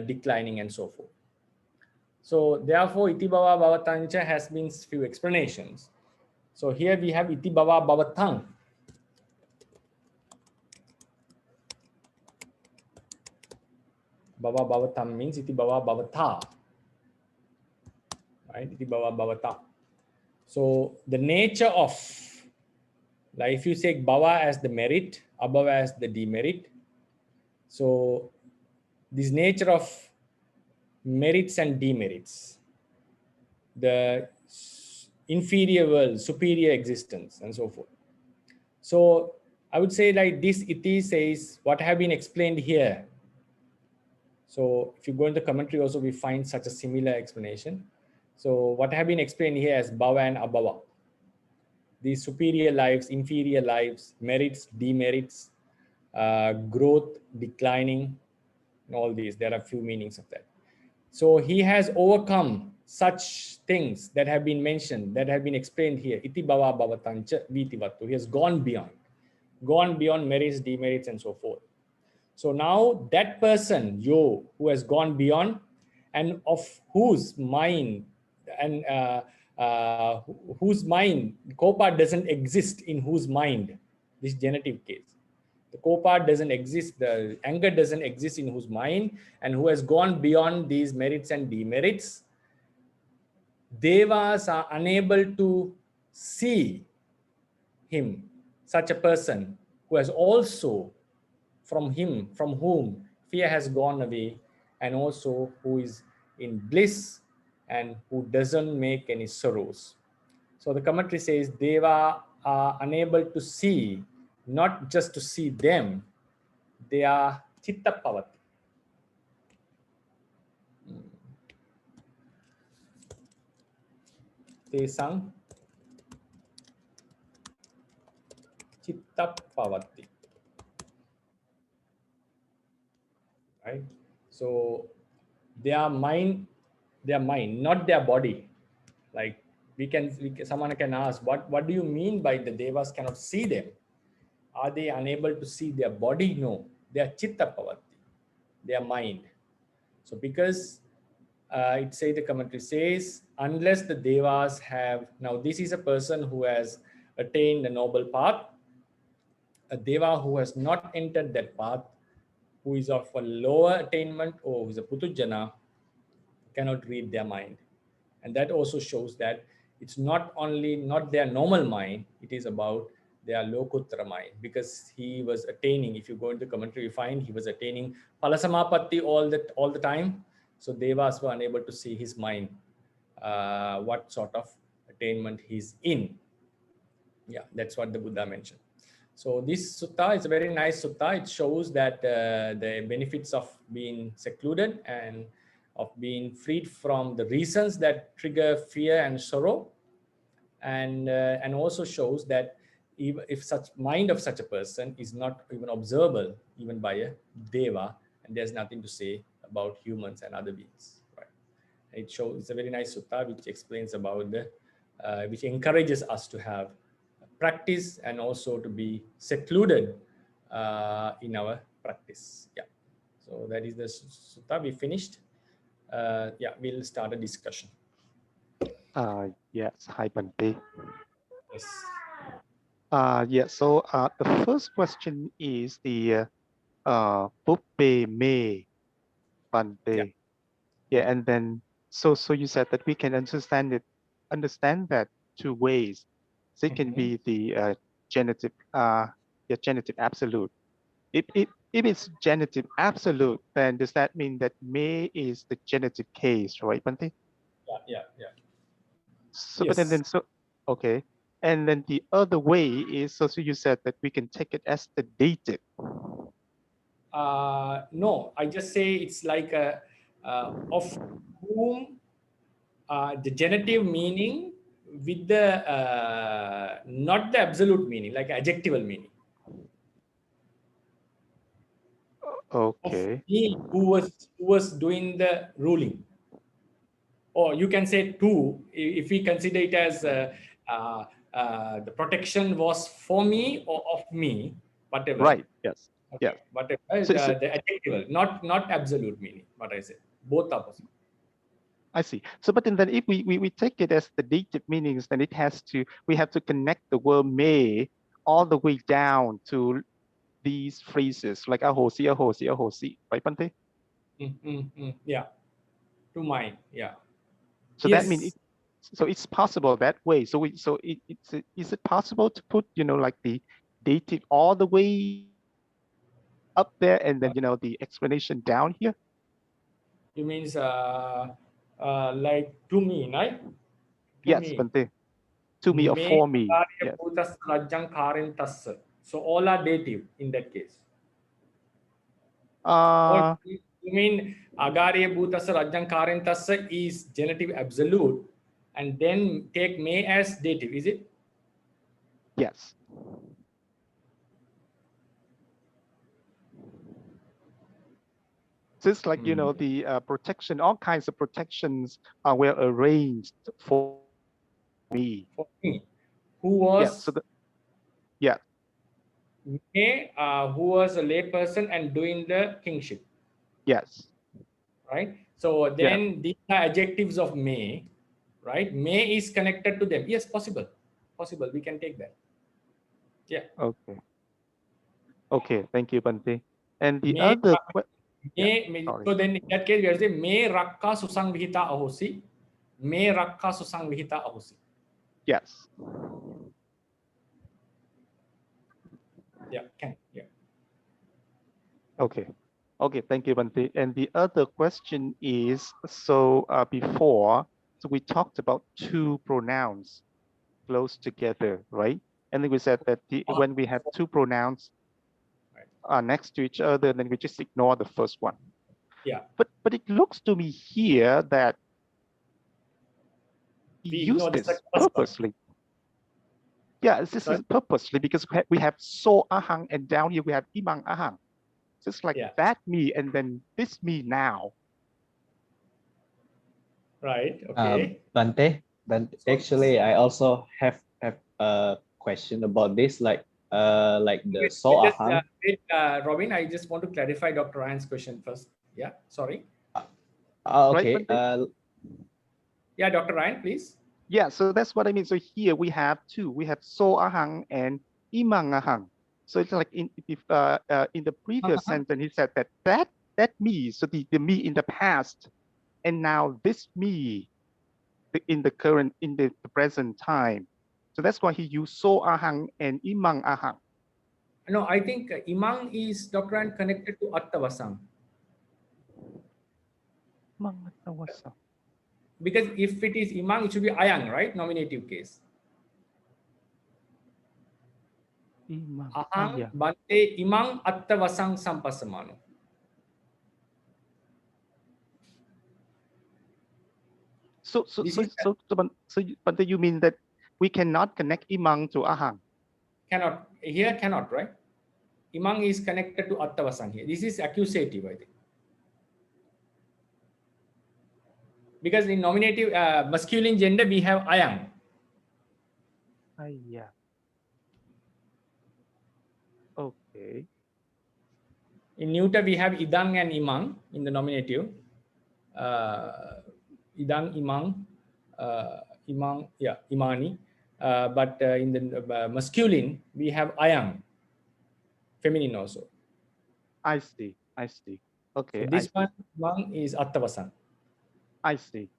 declining, and so forth. So therefore, iti bhava bhavatancha has been few explanations. So here we have iti bhava bhavatang. Bhava bhavatam means iti bhava bhavata. Right? Iti bhava bhavata. So the nature of, like if you take bhava as the merit, abhava as the demerit. So this nature of merits and demerits, the inferior world, superior existence, and so forth. So I would say like this iti says what have been explained here. So if you go into the commentary also, we find such a similar explanation. So what have been explained here as bhava and abhava. These superior lives, inferior lives, merits, demerits, growth, declining, and all these. There are few meanings of that. So he has overcome such things that have been mentioned, that have been explained here. Iti bhava bhavatancha viti vattu. He has gone beyond merits, demerits, and so forth. So now that person, yo, who has gone beyond, and of whose mind and whose mind, co-part doesn't exist in whose mind, this genitive case. The co-part doesn't exist, the anger doesn't exist in whose mind, and who has gone beyond these merits and demerits. Devas are unable to see him, such a person who has also from whom fear has gone away, and also who is in bliss and who doesn't make any sorrows. So the commentary says Deva are unable to see, not just to see them, they are chitta pavati. Tesang chitta pavati. Right? So their mind, not their body. Like someone can ask, what do you mean by the devas cannot see them? Are they unable to see their body? No, they are chitta pavati, their mind. So because the commentary says, unless the devas have, now this is a person who has attained the noble path. A deva who has not entered that path, who is of a lower attainment or who is a putujana, cannot read their mind. And that also shows that it's not their normal mind, it is about their lokuttara mind, because he was attaining, if you go into the commentary, you find he was attaining palasamapatti all the time. So devas were unable to see his mind, what sort of attainment he's in. Yeah, that's what the Buddha mentioned. So this sutta is a very nice sutta. It shows that the benefits of being secluded and of being freed from the reasons that trigger fear and sorrow, and also shows that if such mind of such a person is not even observable even by a deva, and there's nothing to say about humans and other beings. Right? It's a very nice sutta which explains about which encourages us to have practice and also to be secluded in our practice. Yeah. So that is the sutta. We finished. Yeah, we'll start a discussion. Yes, hi Bhante. Yes. Yeah, so the first question is the Puppe Me Bhante. Yeah, and then so you said that we can understand that two ways. So it can be the genitive absolute. If it's genitive absolute, then does that mean that me is the genitive case, right, Bhante? Yeah. So, yes. But then okay, and then the other way is so you said that we can take it as the dative. No, I just say it's like of whom the genitive meaning with the not the absolute meaning, like adjectival meaning. Okay. Of he who was doing the ruling. Or you can say two, if we consider it as the protection was for me or of me, whatever. Right. Yes. Okay. Yeah. Whatever. So- The adjective, not absolute meaning. What I said. Both are possible. I see. So, but then if we take it as the dative meanings, then we have to connect the word may all the way down to these phrases like ahosi, ahosi, ahosi, right, Bhante? Yeah. To mine. Yeah. So Yes. that means so it's possible that way. So is it possible to put, like the dative all the way up there and then, the explanation down here? You means like to me, right? To Yes, me. Bhante. To me or Me for me. karya Yes. bhutas rajjang karintassa. So all are dative in that case. Or you mean agarya bhutasa rajjang karintassa is genitive absolute and then take may as dative, is it? Yes. So it's like, the protection, all kinds of protections were arranged for me. For me. Who was May, who was a lay person and doing the kingship. Yes. Right? So then these are adjectives of May, right? May is connected to them. Yes, possible. Possible. We can take that. Yeah. Okay. Okay. Thank you, Bhante. And the May, other so then in that case, we are saying May rakka susang vihita ahosi. May rakka susang vihita ahosi. Yes. Yeah, can. Yeah. Okay. Okay, thank you, Bhante. And the other question is, so before, so we talked about two pronouns close together, right? And then we said that when we have two pronouns next to each other, then we just ignore the first one. Yeah. But it looks to me here that we use this purposely. Yeah, this is purposely because we have so ahang and down here we have imang ahang. Just like that me and then this me now. Right. Okay. Bhante, actually, I also have a question about this, like the so ahang. Robin, I just want to clarify Dr. Ryan's question first. Yeah. Sorry. Okay. Right, yeah, Dr. Ryan, please. Yeah, so that's what I mean. So here we have two. We have so ahang and imang ahang. So it's like in the previous sentence, he said that me, so the me in the past, and now this me in the present time. So that's why he used so ahang and imang ahang. No, I think imang is, Dr. Ryan, connected to attavasang. Because if it is imang, it should be ayang, right? Nominative case. Ahang, Bhante, imang, attavasang sampasamano. So, but you mean that we cannot connect imang to ahang? Cannot. Here cannot, right? Imang is connected to attavasang here. This is accusative, I think. Because in nominative masculine gender, we have ayang. Yeah. Okay. In neuter, we have idang and imang in the nominative. Idang, imang, imang, yeah, imani. But in the masculine, we have ayang, feminine also. I see. Okay. So this one, imang is attavasang. I see.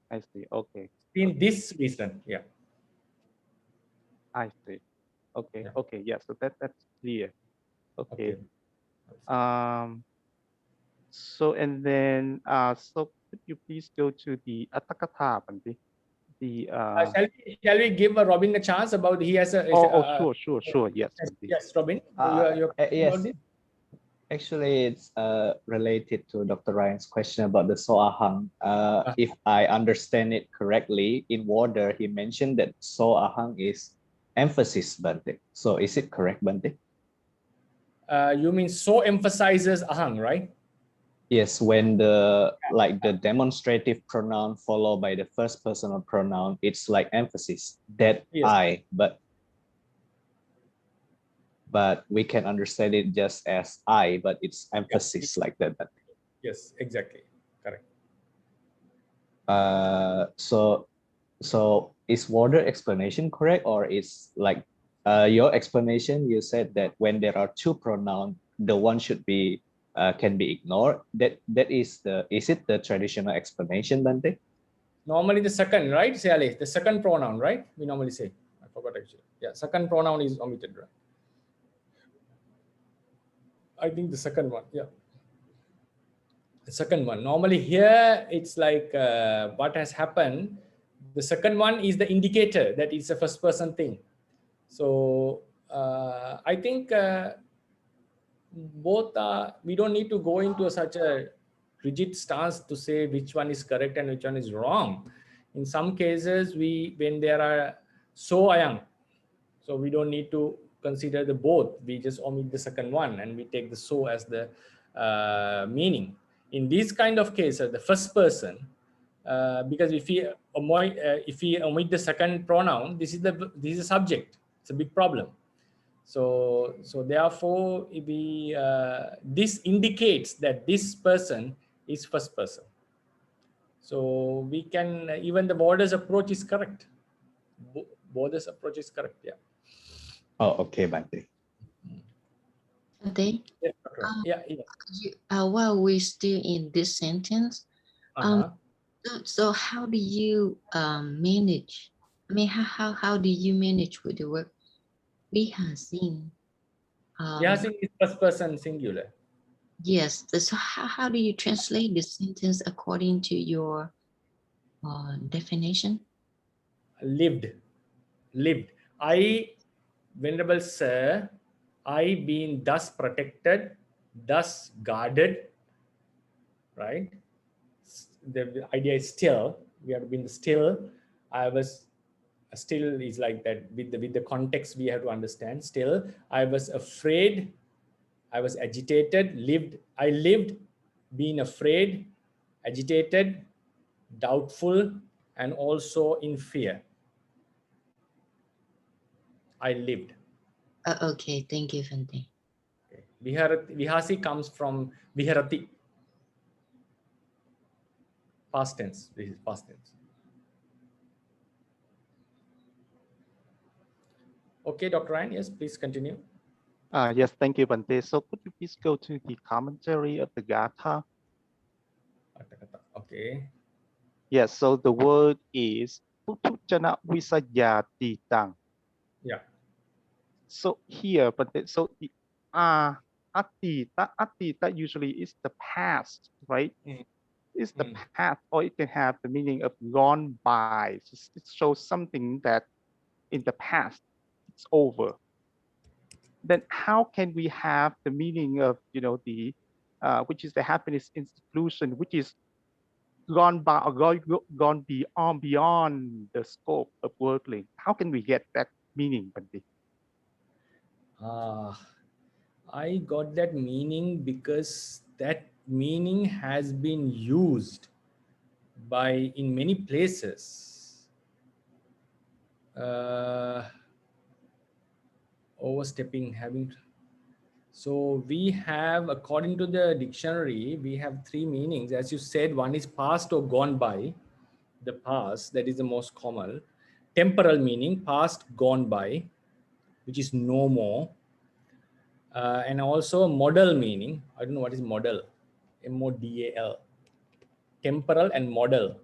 Okay. In this reason, yeah. I see. Okay. Yeah. Okay. Yeah. So that's clear. Okay. So and then so could you please go to the atakatha, Bhante? Shall we give Robin a chance about he has a sure. Yes. Yes, Robin. Yes. Actually, it's related to Dr. Ryan's question about the soahang. If I understand it correctly, in Water, he mentioned that soahang is emphasis, Bhante. So is it correct, Bhante? You mean so emphasizes ahang, right? Yes, when the demonstrative pronoun followed by the first personal pronoun, it's like emphasis, that I. But but we can understand it just as I, but it's emphasis like that. Yes, exactly. Correct. So is water explanation correct, or is like your explanation? You said that when there are two pronouns, the one should be can be ignored. Is it the traditional explanation, Bhante? Normally the second, right, Pāḷi? The second pronoun, right? We normally say. I forgot actually. Yeah, second pronoun is omitted, right? I think the second one, yeah. The second one. Normally here it's like what has happened. The second one is the indicator that it's a first person thing. So I think both are, we don't need to go into such a rigid stance to say which one is correct and which one is wrong. In some cases, when there are so ayang, so we don't need to consider the both. We just omit the second one and we take the so as the meaning. In these kind of cases, the first person, because if we omit the second pronoun, this is a subject. It's a big problem. So therefore, this indicates that this person is first person. So we can, even the Borders approach is correct. Borders approach is correct, yeah. Oh, okay, Bhante. Bhante, Yeah. while we're still in this sentence, so how do you manage? I mean, how do you manage with the word Bhasing? Bhasing is first person singular. Yes. So how do you translate the sentence according to your definition? Lived. Venerable Sir, I being thus protected, thus guarded, right? The idea is still, we have been still. I was still is like that with the context we have to understand. Still, I was afraid, I was agitated, I lived being afraid, agitated, doubtful, and also in fear. I lived. Okay, thank you, Bhante. Okay. Vihasi comes from viharati. Past tense. This is past tense. Okay, Dr. Ryan, yes, please continue. Yes, thank you, Bhante. So could you please go to the commentary of the Gatha? Okay. Yes, so the word is Putujana Visayatitāṃ. Yeah. So here, Bhante, so the atita usually is the past, right? It's the past, or it can have the meaning of gone by. So it shows something that in the past, it's over. Then how can we have the meaning of, the, which is the happiness institution, which is gone by or gone beyond the scope of worldling? How can we get that meaning, Bhante? I got that meaning because that meaning has been used in many places. Overstepping, having. So we have, according to the dictionary, we have three meanings. As you said, one is past or gone by. The past, that is the most common. Temporal meaning, past, gone by, which is no more. And also modal meaning. I don't know what is modal. M-O-D-A-L. Temporal and modal.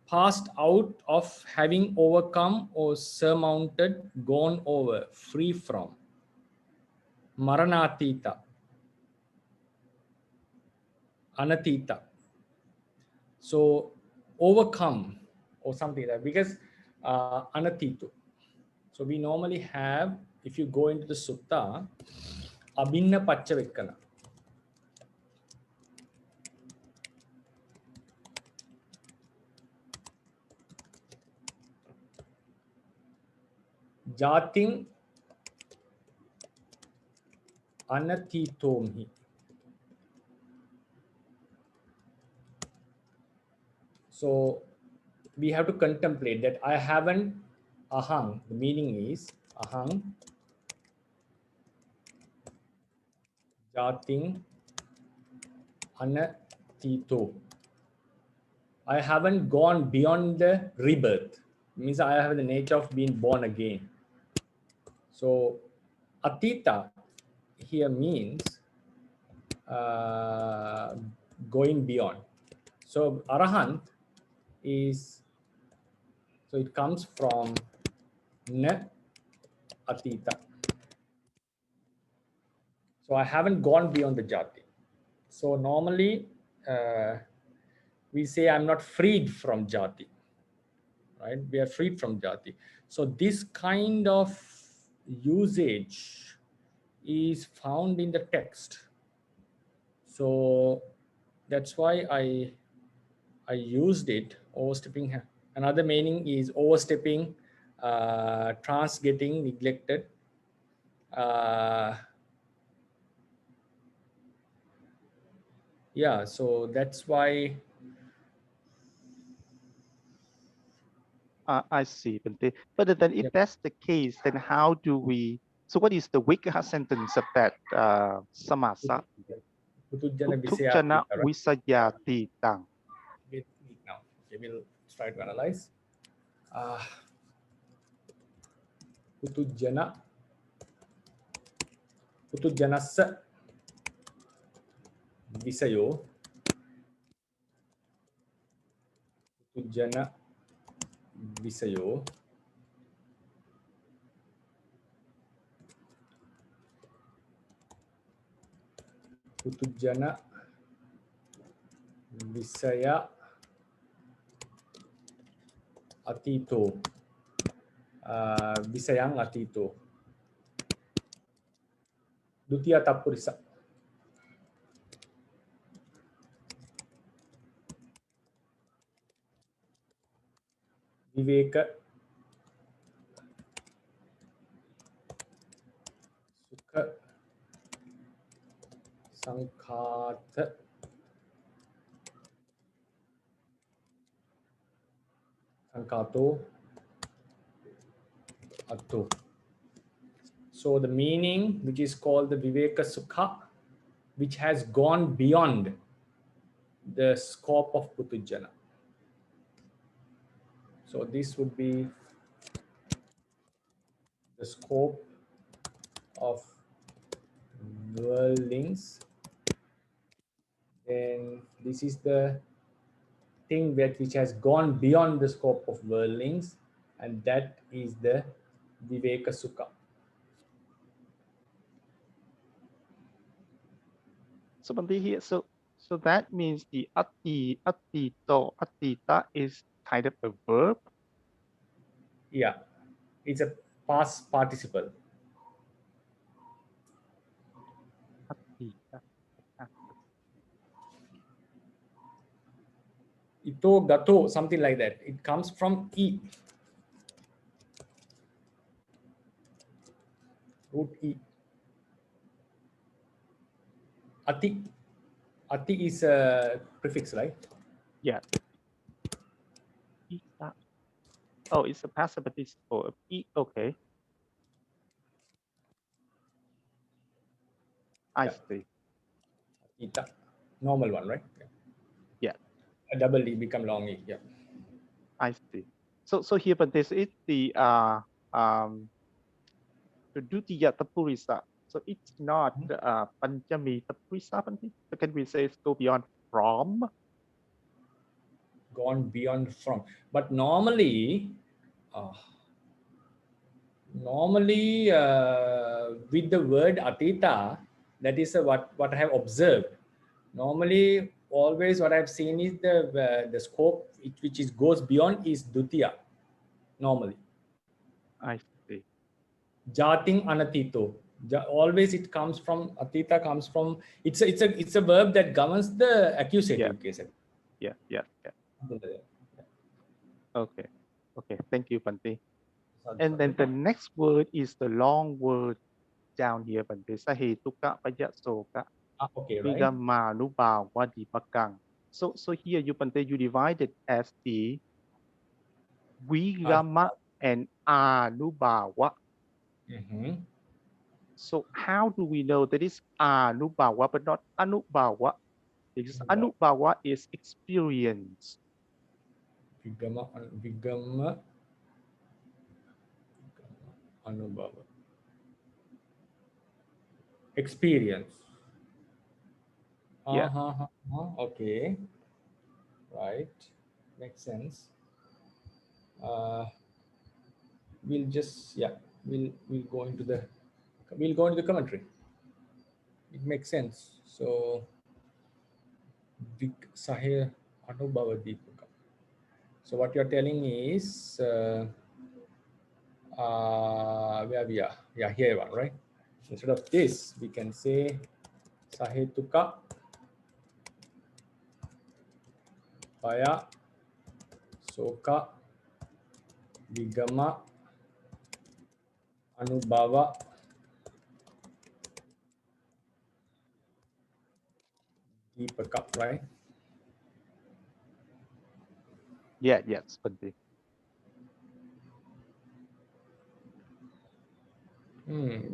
Passed out of, having overcome or surmounted, gone over, free from. Maranatita. Anatita. So overcome or something like that, because anatito. So we normally have, if you go into the sutta, abhinna pacchavekkana. Jating anatitomhi. So we have to contemplate that I haven't, ahang, the meaning is ahang Jating anatito. I haven't gone beyond the rebirth. It means I have the nature of being born again. So atita here means going beyond. So arahant is, so it comes from na atita. So I haven't gone beyond the jati. So normally we say I'm not freed from jati, right? We are freed from jati. So this kind of usage is found in the text. So that's why I used it, overstepping. Another meaning is overstepping, trans getting neglected. Yeah, so that's why. I see, Bhante. But then if that's the case, then how do we, so what is the Vikaha sentence of that samasa? Putujjana Utthujjana visayati tang. Wait now. Okay, we'll try to analyze. Putujjanassa visayo. Putujjana visayo. Putujjana visaya atito. Visayang atito. Dutiya tapurisa. Viveka sukha sankhata sankhato atto. So the meaning, which is called the Viveka Sukha, which has gone beyond the scope of Putujjana. So this would be the scope of worldlings. Then this is the thing which has gone beyond the scope of worldlings, and that is the Viveka Sukha. So Bhante here, so that means the attito, attita is kind of a verb. Yeah, it's a past participle. Attita. Ito, gato, something like that. It comes from E. Root E. Ati. Ati is a prefix, right? Yeah. Oh, it's a passive participle of E. Okay. I see. Ita. Normal one, right? Yeah. A double E become long E. Yeah. I see. So here, but this is the Dutiya Tapurisa. So it's not Panchami Tapurisa. So can we say it's go beyond from? Gone beyond from. But normally, with the word atita, that is what I have observed. Normally, always what I've seen is the scope which is goes beyond is dutiya. Normally, I see. jating anatito. Always it comes from atita comes from it's a verb that governs the accusative case. Yeah. Okay. Thank you, Bhante. And then the next word is the long word down here, Bhante. Sahetuka payasoka. Okay, right. Vigamanubhavadipakang. So here you, Bhante, you divide it as the Vigama and Anubhava. So how do we know that it's Anubhava but not Anubhava? Because Anubhava is experience. Vigama, Vigama, Anubhava. Experience. Yeah. Okay. Right. Makes sense. We'll just, yeah, we'll go into the commentary. It makes sense. So Vig Sahir Anubhava Deepaka. So what you're telling is where we are. Yeah, here one, right? Instead of this, we can say Sahetuka Paya Soka Vigama Anubhava Deepaka, right? Yeah, yes, Bhante.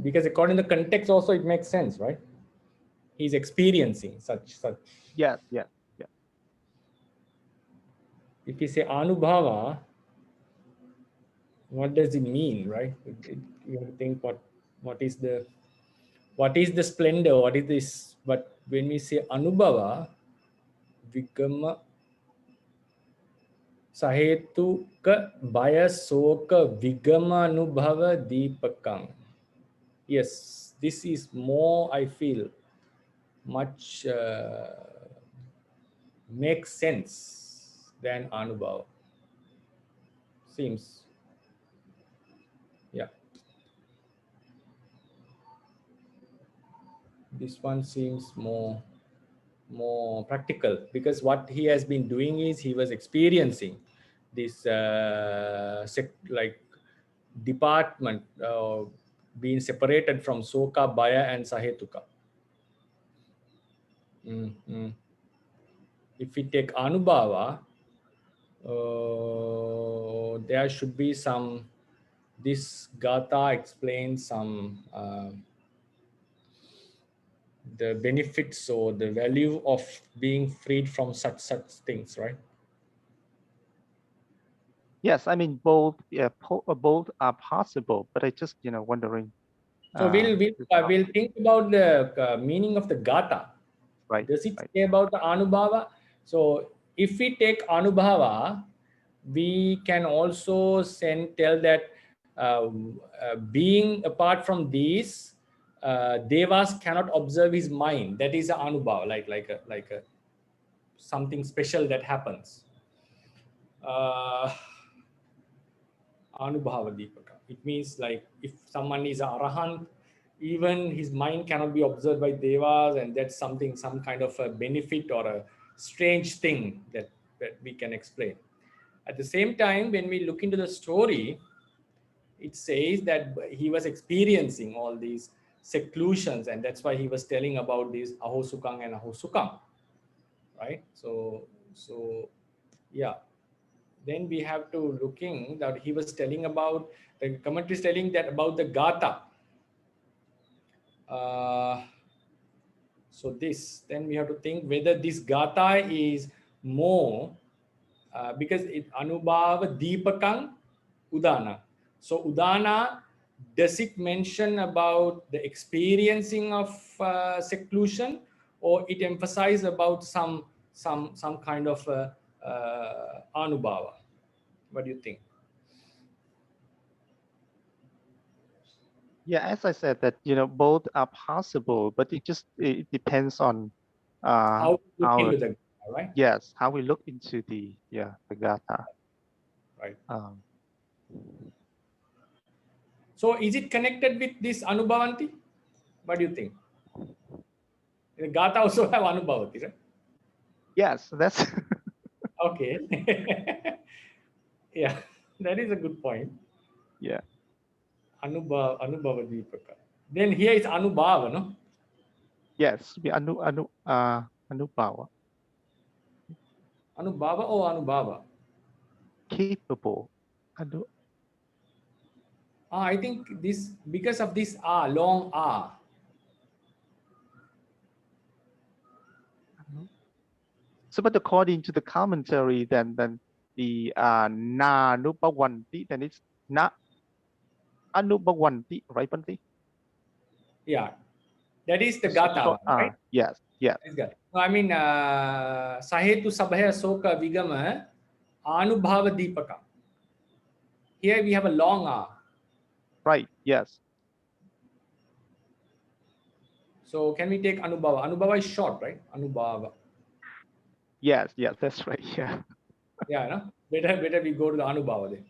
Because according to the context also it makes sense, right? He's experiencing such. Yes, yes, yeah. If we say Anubhava, what does it mean, right? You have to think what is the splendor, what is this? But when we say Anubhava, Vigama Sahetuka Bhaya Soka Vigama Anubhava Deepakam. Yes, this is more, I feel, much makes sense than Anubhava. Seems. Yeah. This one seems more practical, because what he has been doing is he was experiencing this like department being separated from Soka, Bhaya and Sahetuka. If we take Anubhava, there should be some, this Gatha explains some the benefits or the value of being freed from such things, right? Yes, I mean both. Yeah, both are possible, but I just wondering. So we'll think about the meaning of the Gatha. Right. Does it right. say about the Anubhava? So if we take Anubhava, we can also tell that being apart from these, Devas cannot observe his mind. That is a Anubhava, like a something special that happens. Anubhava Deepaka. It means like if someone is a Arahant, even his mind cannot be observed by Devas, and that's something, some kind of a benefit or a strange thing that we can explain. At the same time, when we look into the story, it says that he was experiencing all these seclusions, and that's why he was telling about these Ahosukang and Ahosukang, right? So yeah. Then we have to looking that he was telling about, the commentary is telling that about the Gatha. So this, then we have to think whether this Gatha is more, because it Anubhava Deepakang Udāna. So Udāna, does it mention about the experiencing of seclusion, or it emphasizes about some kind of Anubhava? What do you think? Yeah, as I said that both are possible, but it depends on How we look into the Gatha, right? Yes, how we look into the Gatha. Right. So is it connected with this Anubhavanti? What do you think? The Gatha also have Anubhavanti, right? Yes, that's okay. Yeah, that is a good point. Yeah. Anubhava Deepaka. Then here is Anubhava, no? Yes, Anubhava. Anubhava or Anubhava? Capable. I think this, because of this R, long R. So, but according to the commentary, then the na nupavanti, then it's na anupavanti, right, Bhante? Yeah, that is the So Gata short one, right? Yes, yes. No, I mean, Sahetu Sabhaya Soka Vigama Anubhava Deepaka. Here we have a long R. Right, yes. So can we take Anubhava? Anubhava is short, right? Anubhava. Yes, yes, that's right. Yeah. Yeah, no? Better we go to the Anubhava then.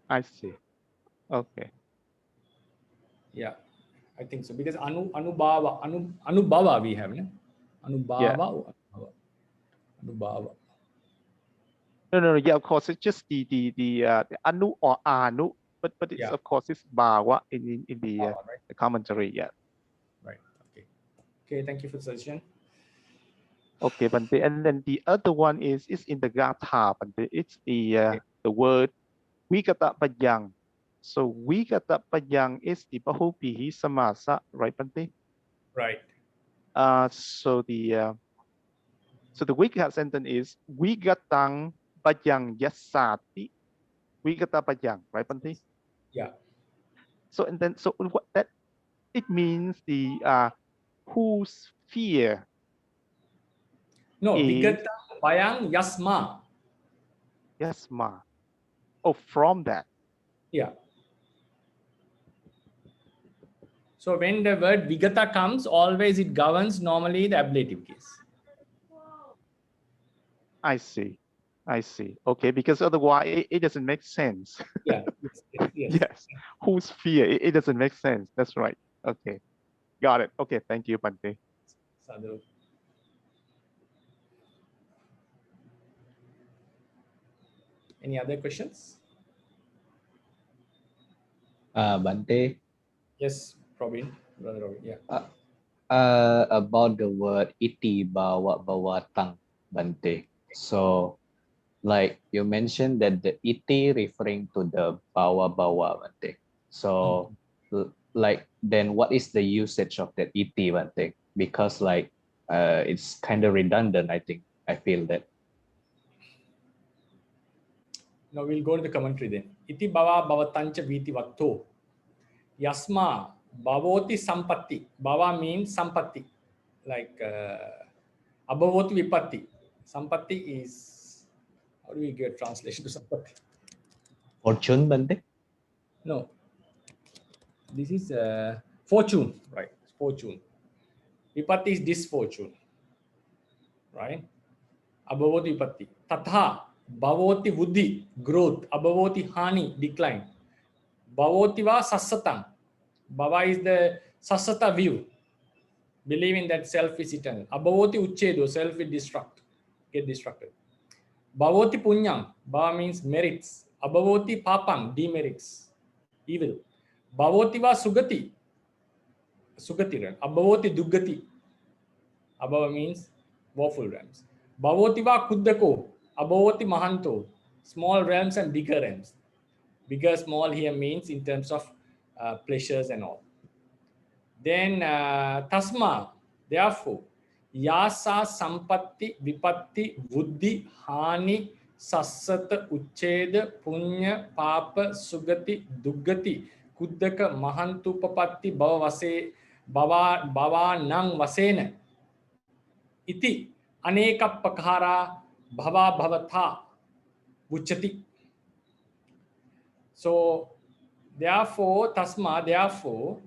I see. Okay. Yeah, I think so. Because Anubhava we have, no? Anubhava. Anubhava. No. Yeah, of course, it's just the anu or anu, but it's Yeah. of course it's bhava in the Bhava, right? the commentary. Yeah. Right. Okay. Okay. Thank you for the suggestion. Okay, Bhante. And then the other one is in the Gatha, Bhante. It's the word Vigata Pajang. So Vigata Pajang is the Bahupihi Samasa, right, Bhante? Right. So the Vigata sentence is Vigatang Pajang Yasati. Vigata Pajang, right, Bhante? Yeah. So and then so what that it means the whose fear. No, is Vigata Payang Yasma. Yasma. Oh, from that. Yeah. So when the word Vigata comes, always it governs normally the ablative case. I see. Okay, because otherwise it doesn't make sense. Yeah. Yes. Yes. Whose fear? It doesn't make sense. That's right. Okay. Got it. Okay. Thank you, Bhante. Sadhu. Any other questions? Bhante. Yes, Robin. Brother Robin. Yeah. About the word iti bawa bawatang, Bhante. So, like you mentioned that the iti referring to the bawa Bhante. So, like then what is the usage of that iti, Bhante? Because like it's kind of redundant. I think I feel that. Now we'll go to the commentary then. Iti bhava bhavatancha viti vatto. Yasma bhavoti sampatti. Bhava means sampatti. Like abhavoti vipatti. Sampatti is, how do we get translation to sampatti? Fortune, Bhante? No. This is fortune, right? Fortune. Vipatti is disfortune, right? Abhavoti vipatti. Tatha bhavoti buddhi, growth. Abhavoti hani, decline. Bhavoti va sassatam. Bhava is the sassata view, believing that self is eternal. Abhavoti uchchedo, self will get destructed. Bhavoti punyam, bhava means merits. Abhavoti papam, demerits, evil. Bhavoti va sugati, sugati. Abhavoti duggati, abhava means woeful realms. Bhavoti va kuddako, abhavoti mahanto, small realms and bigger realms. Bigger, small here means in terms of pleasures and all. Then tasma, therefore, yasa sampatti vipatti buddhi hani sassata uchcheda punya papa sugati duggati kuddaka mahantupapatti bhava nang vasena iti anekappakara bhava bhavatha uchati. So therefore, tasma, therefore,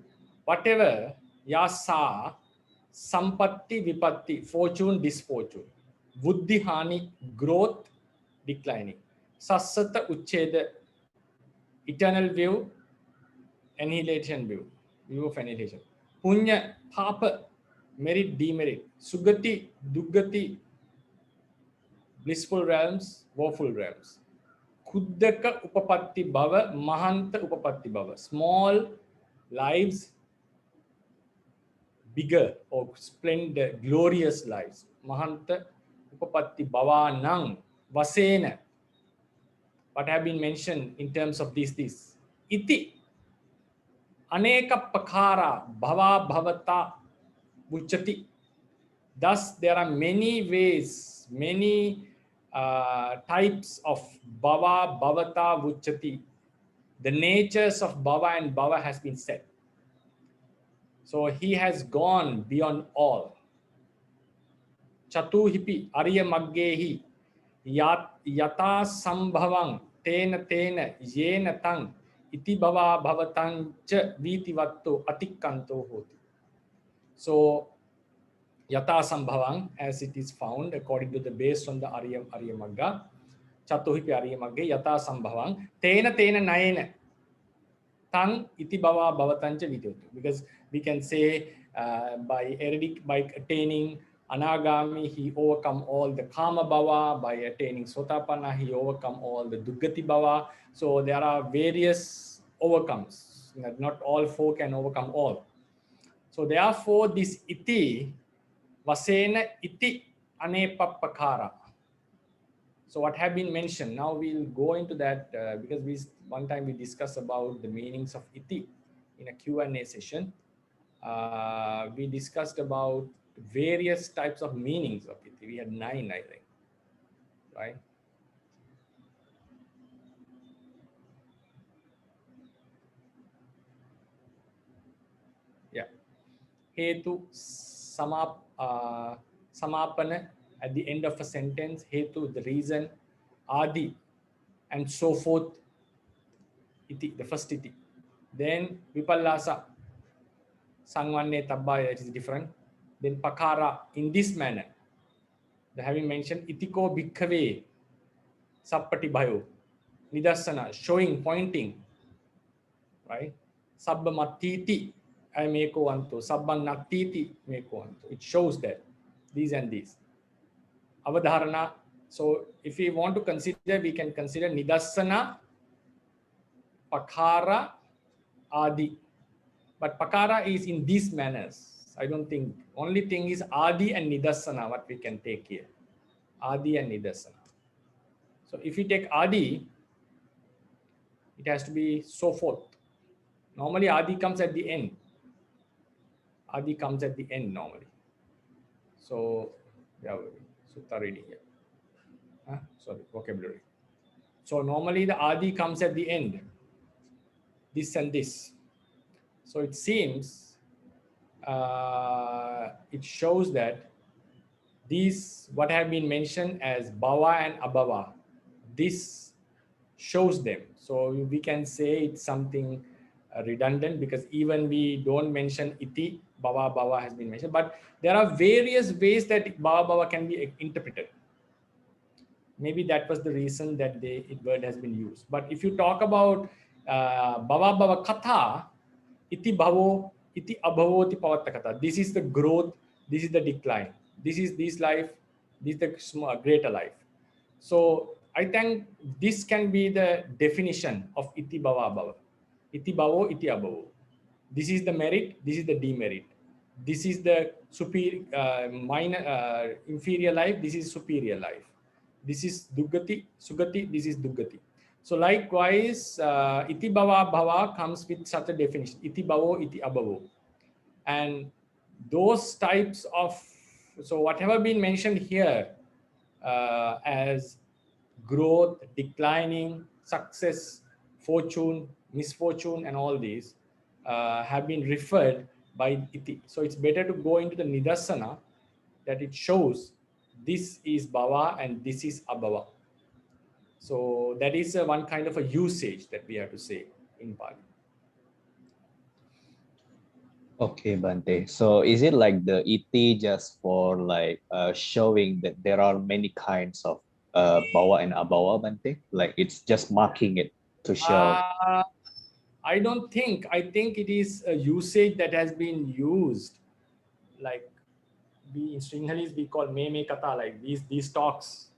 whatever yasa, sampatti, vipatti, fortune, disfortune, buddhi hani, growth, declining, sassata uchcheda, eternal view, annihilation view, view of annihilation, punya, papa, merit, demerit, sugati, duggati, blissful realms, woeful realms. Kuddaka upapatti bhava, mahanta upapatti bhava. Small lives, bigger or splendid, glorious lives. Mahanta upapatti bhava nang vasena. what have been mentioned in terms of this. Iti aneka pakara bhava bhavata vuchati. Thus, there are many ways, many types of bhava bhavata vuchati. The natures of bhava and bhava has been said. So he has gone beyond all. Chatuhipi arya maggehi yata sambhavang tena yena tang iti bhava bhavatang cha vitivatto atikkanto hoti. So yata sambhavang, as it is found according to the based on the arya magga, chatuhipi arya magge yata sambhavang tena nayena tang iti bhava bhavatang cha vitivatto. Because we can say by attaining Anagami, he overcome all the Kama Bhava. By attaining Sotapanna, he overcome all the Duggati Bhava. So there are various overcomes. Not all four can overcome all. So therefore, this iti, vasena iti anepappakara. So what have been mentioned, now we'll go into that because one time we discussed about the meanings of iti in a Q&A session. We discussed about various types of meanings of iti. We had 9, I think, right? Yeah. Hetu, samapana, at the end of a sentence, hetu, the reason, adi, and so forth, iti, the first iti. Then vipallasa, sangvanne tabbaya, it is different. Then pakara, in this manner. The having mentioned itiko bhikkave sappati bhayo, nidassana, showing, pointing, right? Sabba matiti I meko anto, sabban natiti meko anto. It shows that these and these. Avadharana. So if we want to consider, we can consider nidassana, pakara, adi. But pakara is in these manners. I don't think, only thing is adi and nidassana, what we can take here. Adi and nidassana. So if we take adi, it has to be so forth. Normally adi comes at the end. Adi comes at the end normally. So, yeah, sutta reading here. Sorry, vocabulary. So normally the adi comes at the end. This and this. So it seems, it shows that these, what have been mentioned as bhava and abhava, this shows them. So we can say it's something redundant because even we don't mention iti, bhava has been mentioned, but there are various ways that bhava can be interpreted. Maybe that was the reason that the word has been used. But if you talk about bhava katha, iti bhavo, iti abhavoti pavattakata. This is the growth, this is the decline. This is this life, this is the greater life. So I think this can be the definition of iti bhava abhava. Iti bhavo, iti abhavo. This is the merit, this is the demerit. This is the superior, inferior life, this is superior life. This is duggati, sugati, this is duggati. So likewise, iti bhava bhava comes with such a definition, iti bhavo, iti abhavo. And those types of, so whatever been mentioned here as growth, declining, success, fortune, misfortune, and all these have been referred by iti. So it's better to go into the nidassana that it shows this is bhava and this is abhava. So that is one kind of a usage that we have to say in Pāli. Okay, Bhante. So is it like the iti just for like showing that there are many kinds of bhava and abhava, Bhante? Like it's just marking it to show? I don't think. I think it is a usage that has been used. Like we in Sinhalese we call me kata, like these talks.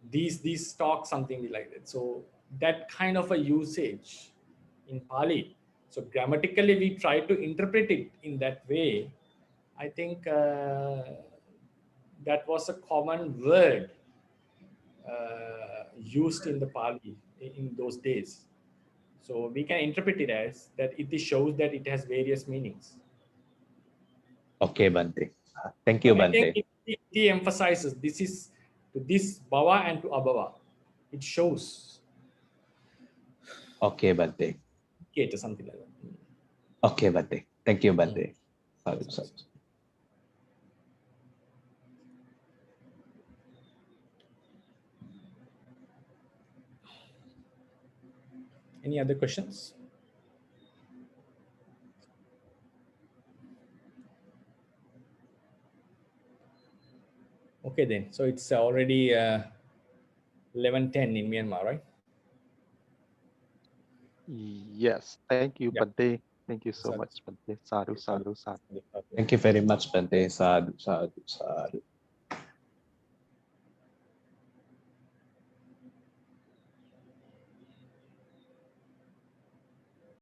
These talks, something like that. So that kind of a usage in Pāli. So grammatically we try to interpret it in that way. I think that was a common word used in the Pāli in those days. So we can interpret it as that it shows that it has various meanings. Okay, Bhante. Thank you, I think Bhante. it emphasizes this is to this bhava and to abhava. It shows. Okay, Bhante. Something like that. Okay, Bhante. Thank you, Bhante. Sadhu, sadhu. Any other questions? Okay, then. So it's already 11:10 in Myanmar, right? Yes, thank you, Yeah. Bhante. Thank you so Sadhu. much, Bhante. Sadhu, sadhu, sadhu. Thank you very much, Bhante. Sadhu, sadhu, sadhu.